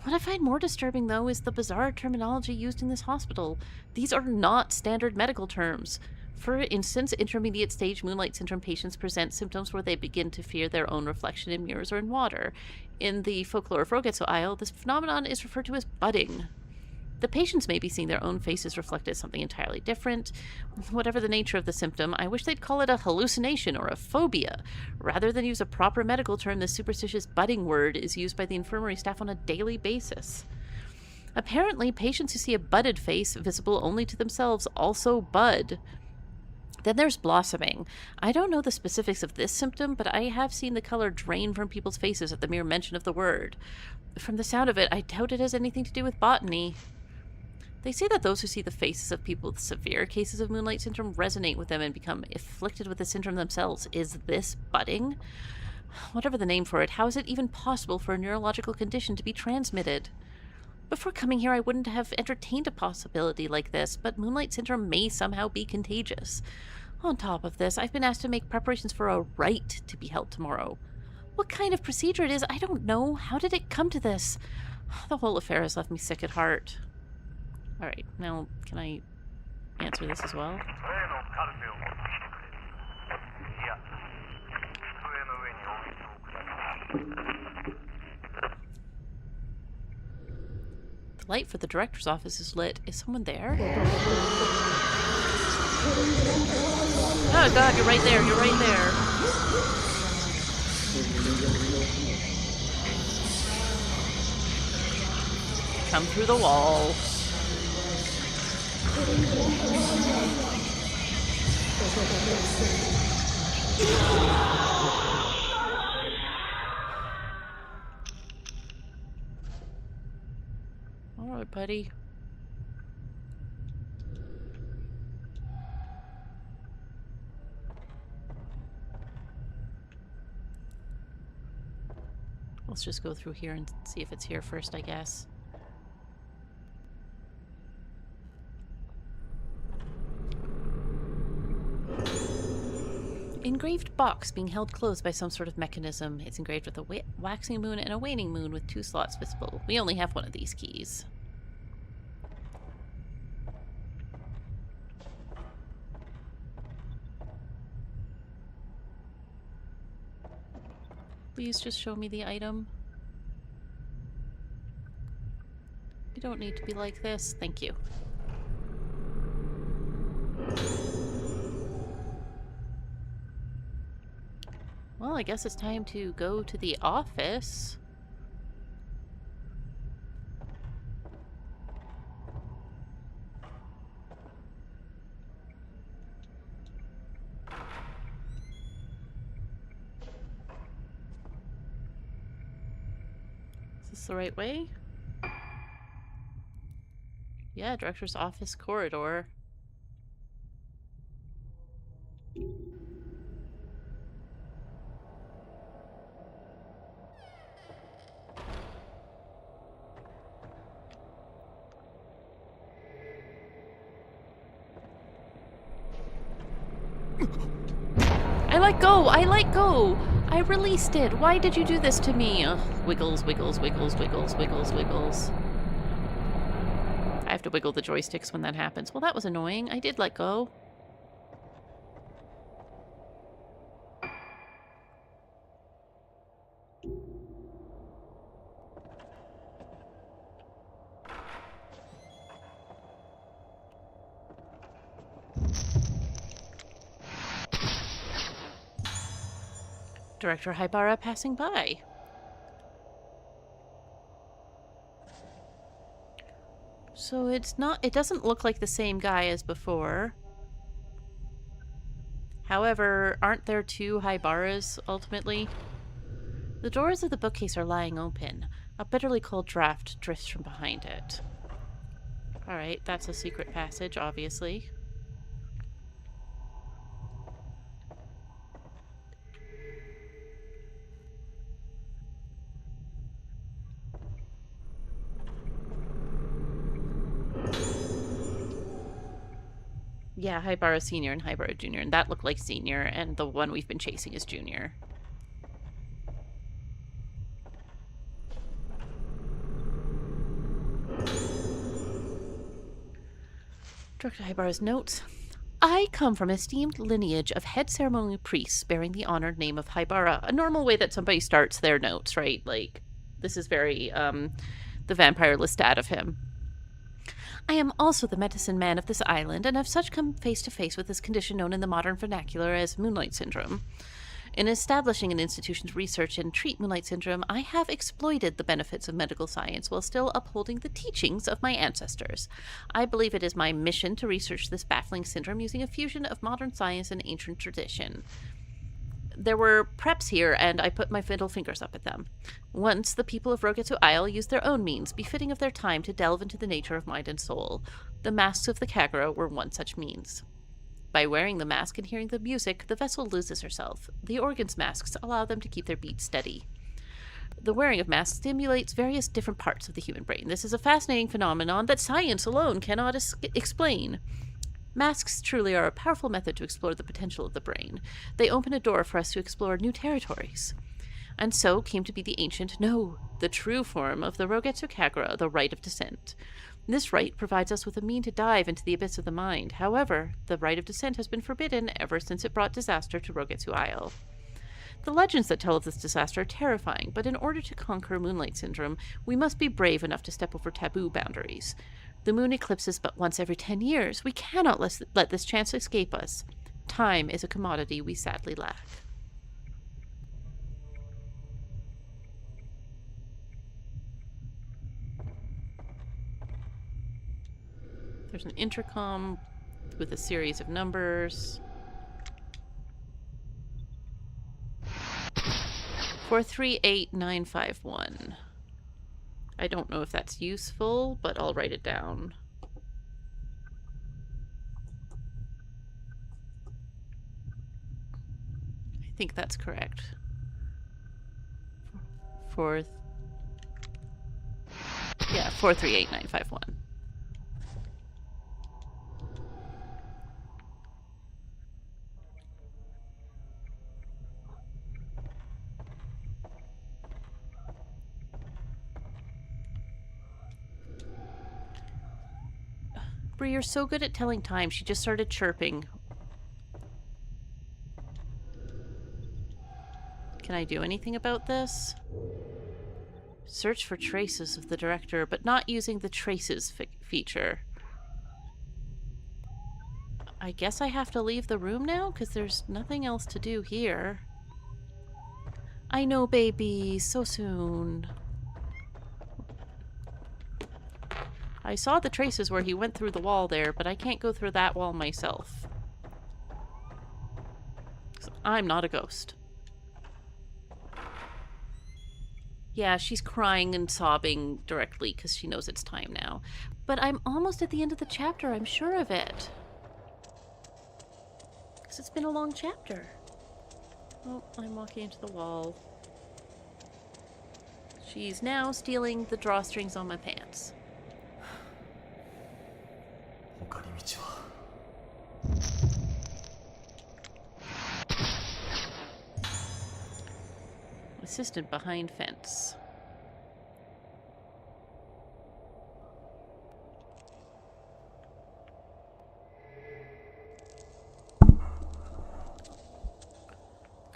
What I find more disturbing, though, is the bizarre terminology used in this hospital. These are not standard medical terms. For instance, intermediate stage Moonlight Syndrome patients present symptoms where they begin to fear their own reflection in mirrors or in water. In the folklore of Rogetsu Isle, this phenomenon is referred to as budding. The patients may be seeing their own faces reflected as something entirely different. Whatever the nature of the symptom, I wish they'd call it a hallucination or a phobia. Rather than use a proper medical term, the superstitious budding word is used by the infirmary staff on a daily basis. Apparently, patients who see a budded face, visible only to themselves, also bud. Then there's blossoming. I don't know the specifics of this symptom, but I have seen the color drain from people's faces at the mere mention of the word. From the sound of it, I doubt it has anything to do with botany. They say that those who see the faces of people with severe cases of Moonlight Syndrome resonate with them and become afflicted with the syndrome themselves. Is this budding? Whatever the name for it, how is it even possible for a neurological condition to be transmitted? Before coming here, I wouldn't have entertained a possibility like this, but Moonlight Syndrome may somehow be contagious. On top of this, I've been asked to make preparations for a rite to be held tomorrow. What kind of procedure it is, I don't know. How did it come to this? The whole affair has left me sick at heart. Alright, now, can I answer this as well? The light for the director's office is lit. Is someone there? Oh god, you're right there, you're right there. Come through the wall. Alright, buddy. Let's just go through here and see if it's here first, I guess. Engraved box being held closed by some sort of mechanism. It's engraved with a waxing moon and a waning moon with 2 slots visible. We only have one of these keys. Please just show me the item. You don't need to be like this. Thank you. Well, I guess it's time to go to the office. Is this the right way? Yeah, director's office corridor. I let go! I let go! I released it! Why did you do this to me? Wiggles, wiggles, wiggles, wiggles, wiggles, wiggles. I have to wiggle the joysticks when that happens. Well, that was annoying. I did let go. Director Haibara passing by. So it doesn't look like the same guy as before. However, aren't there two Haibaras, ultimately? The doors of the bookcase are lying open. A bitterly cold draft drifts from behind it. Alright, that's a secret passage, obviously. Yeah, Haibara Senior and Haibara Junior, and that looked like Senior, and the one we've been chasing is Junior. Director Haibara's notes. I come from an esteemed lineage of head ceremonial priests bearing the honored name of Haibara. A normal way that somebody starts their notes, right? Like, this is very, the vampire Lestat of him. I am also the medicine man of this island, and have such come face to face with this condition known in the modern vernacular as Moonlight Syndrome. In establishing an institution to research and treat Moonlight Syndrome, I have exploited the benefits of medical science while still upholding the teachings of my ancestors. I believe it is my mission to research this baffling syndrome using a fusion of modern science and ancient tradition. There were preps here, and I put my middle fingers up at them. Once, the people of Rogetsu Isle used their own means, befitting of their time, to delve into the nature of mind and soul. The masks of the Kagura were one such means. By wearing the mask and hearing the music, the vessel loses herself. The organ's masks allow them to keep their beat steady. The wearing of masks stimulates various different parts of the human brain. This is a fascinating phenomenon that science alone cannot explain. Masks truly are a powerful method to explore the potential of the brain. They open a door for us to explore new territories. And so came to be the true form of the Rogetsu Kagura, the Rite of Descent. This rite provides us with a mean to dive into the abyss of the mind. However, the Rite of Descent has been forbidden ever since it brought disaster to Rogetsu Isle. The legends that tell of this disaster are terrifying, but in order to conquer Moonlight Syndrome, we must be brave enough to step over taboo boundaries. The moon eclipses but once every 10 years. We cannot let this chance escape us. Time is a commodity we sadly lack. There's an intercom with a series of numbers. 438951. I don't know if that's useful, but I'll write it down. I think that's correct. Yeah, 438951. Bree, you're so good at telling time. She just started chirping. Can I do anything about this? Search for traces of the director, but not using the traces feature. I guess I have to leave the room now, because there's nothing else to do here. I know, baby. So soon. I saw the traces where he went through the wall there, but I can't go through that wall myself. I'm not a ghost. Yeah, she's crying and sobbing directly because she knows it's time now. But I'm almost at the end of the chapter, I'm sure of it. Because it's been a long chapter. Oh, I'm walking into the wall. She's now stealing the drawstrings on my pants. Assistant behind fence.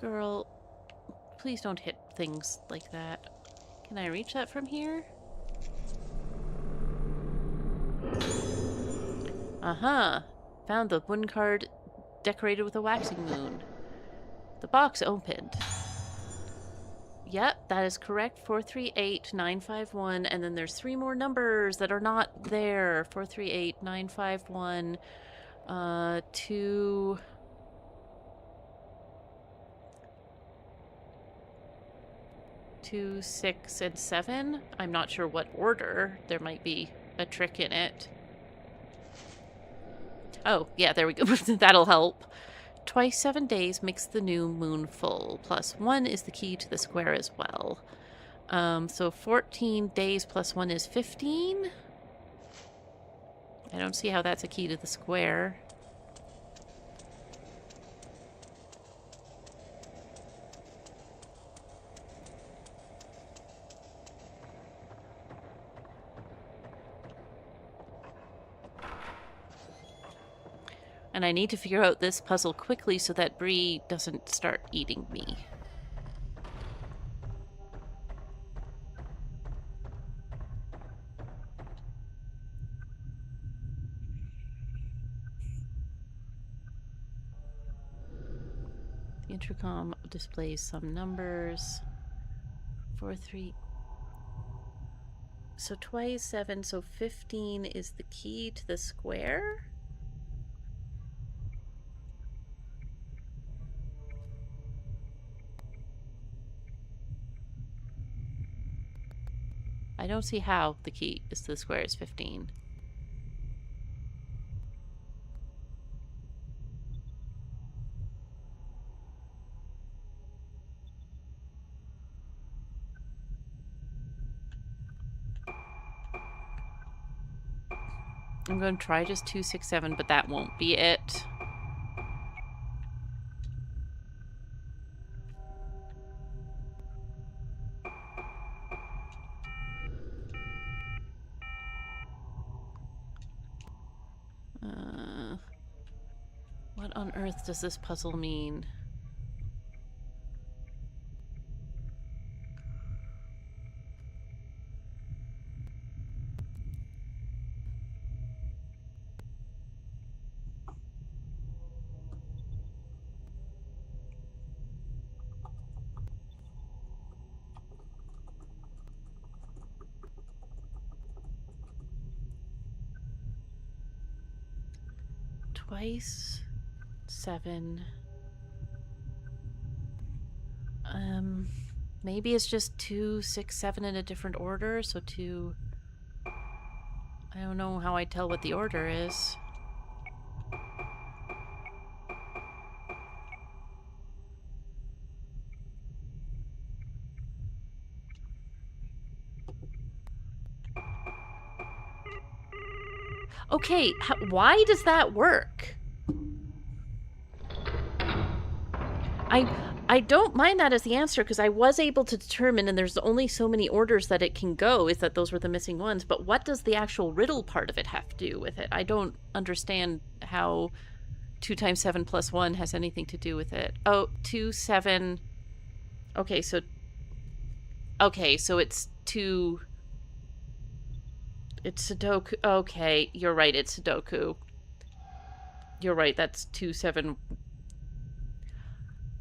Girl, please don't hit things like that. Can I reach that from here? Uh-huh. Found the wooden card decorated with a waxing moon. The box opened. Yep, that is correct. 438951, and then there's 3 more numbers that are not there. 438951, 2, 2, 6, and 7. I'm not sure what order. There might be a trick in it. Oh, yeah, there we go. That'll help. Twice 7 days makes the new moon full. Plus 1 is the key to the square as well. So 14 days plus 1 is 15. I don't see how that's a key to the square. And I need to figure out this puzzle quickly so that Bree doesn't start eating me. The intercom displays some numbers. 4, 3. So twice 7, so 15 is the key to the square? I don't see how the key is to the square is 15. I'm going to try just 2, 6, 7, but that won't be it. What on earth does this puzzle mean? Twice 7. Maybe it's just 2, 6, 7 in a different order. So 2. I don't know how I tell what the order is. Okay, why does that work? I don't mind that as the answer because I was able to determine, and there's only so many orders that it can go, is that those were the missing ones. But what does the actual riddle part of it have to do with it? I don't understand how 2 times 7 plus 1 has anything to do with it. Oh, 2, 7. Okay, so it's 2. It's Sudoku. Okay, you're right, it's Sudoku. You're right, that's 2, 7.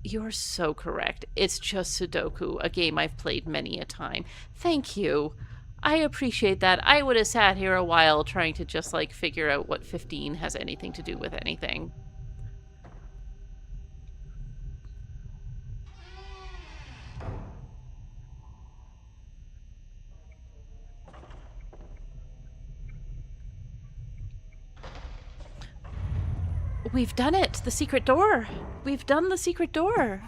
You're so correct. It's just Sudoku, a game I've played many a time. Thank you. I appreciate that. I would have sat here a while trying to just, like, figure out what 15 has anything to do with anything. We've done it! The secret door! We've done the secret door!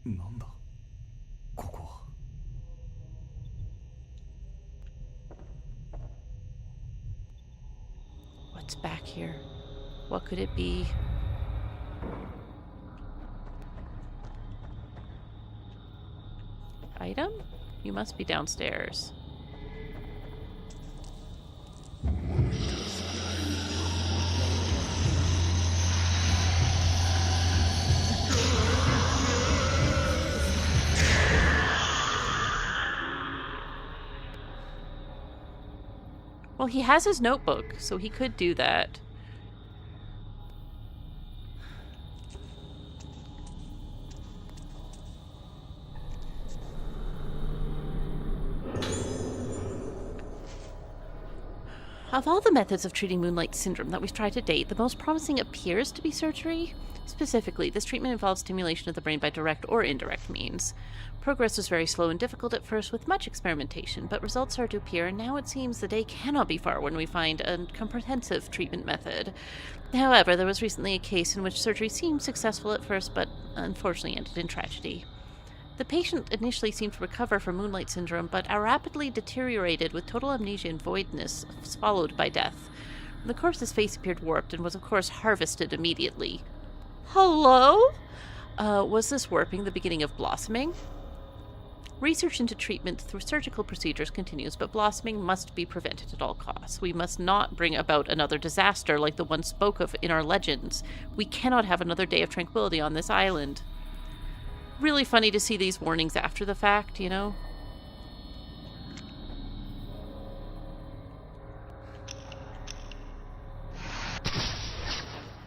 なんだここは。 What's back here? What could it be? Item? You must be downstairs. Well, he has his notebook, so he could do that. Of all the methods of treating Moonlight Syndrome that we've tried to date, the most promising appears to be surgery. Specifically, this treatment involves stimulation of the brain by direct or indirect means. Progress was very slow and difficult at first with much experimentation, but results started to appear, and now it seems the day cannot be far when we find a comprehensive treatment method. However, there was recently a case in which surgery seemed successful at first, but unfortunately ended in tragedy. The patient initially seemed to recover from Moonlight Syndrome, but rapidly deteriorated with total amnesia and voidness, followed by death. The corpse's face appeared warped and was, of course, harvested immediately. Hello? Was this warping the beginning of blossoming? Research into treatment through surgical procedures continues, but blossoming must be prevented at all costs. We must not bring about another disaster like the one spoke of in our legends. We cannot have another day of tranquility on this island. Really funny to see these warnings after the fact, you know?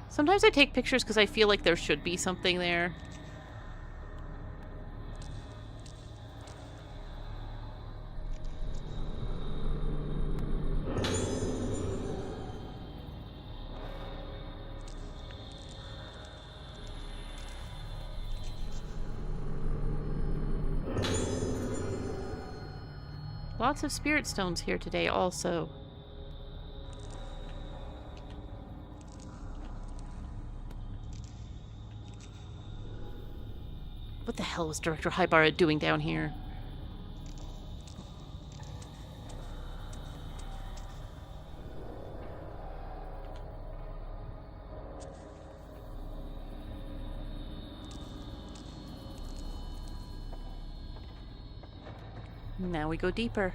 Sometimes I take pictures because I feel like there should be something there. Lots of spirit stones here today also. What the hell was Director Haibara doing down here? Now we go deeper.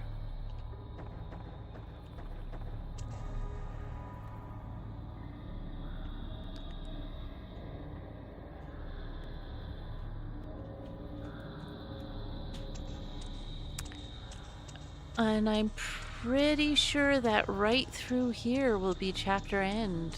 And I'm pretty sure that right through here will be chapter end.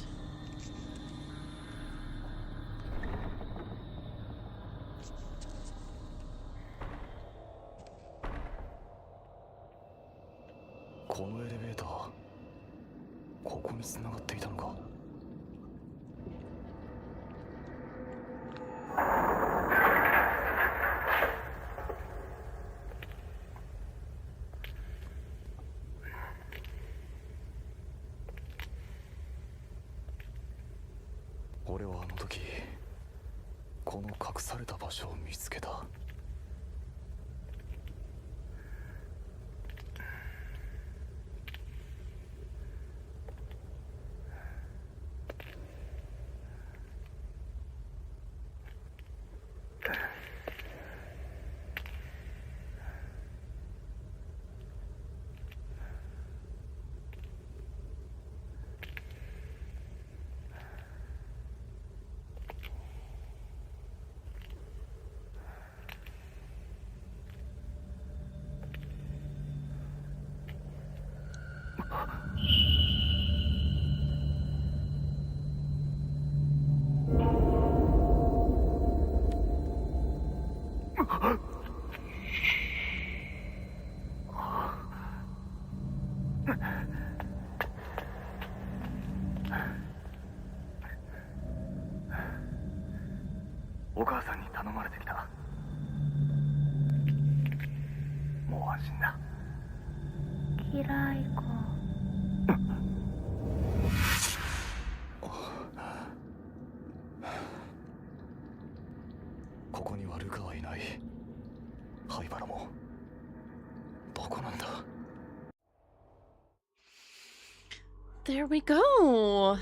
There we go.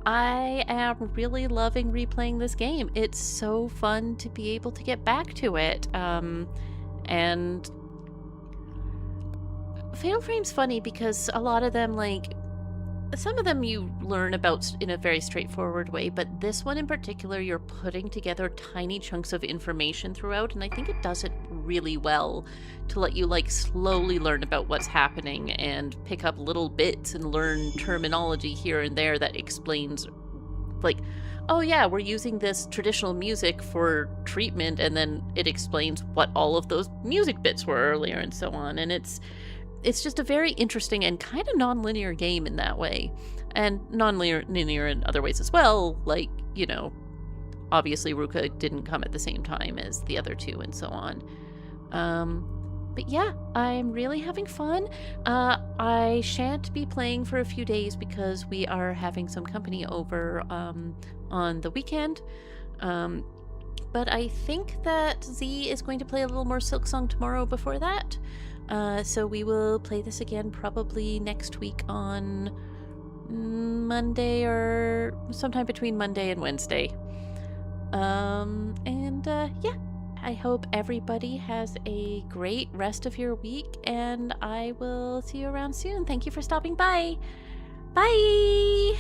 I am really loving replaying this game. It's so fun to be able to get back to it. And Fatal Frame's funny because a lot of them, like, some of them you learn about in a very straightforward way, but this one in particular, you're putting together tiny chunks of information throughout, and I think it does it really well to let you, like, slowly learn about what's happening and pick up little bits and learn terminology here and there that explains, like, oh yeah, we're using this traditional music for treatment, and then it explains what all of those music bits were earlier and so on. And it's just a very interesting and kind of non-linear game in that way, and non-linear in other ways as well, like, you know, obviously Ruka didn't come at the same time as the other two and so on. But yeah, I'm really having fun. I shan't be playing for a few days because we are having some company over on the weekend. But I think that Z is going to play a little more Silksong tomorrow before that. So we will play this again probably next week on Monday or sometime between Monday and Wednesday. Yeah, I hope everybody has a great rest of your week, and I will see you around soon. Thank you for stopping by. Bye!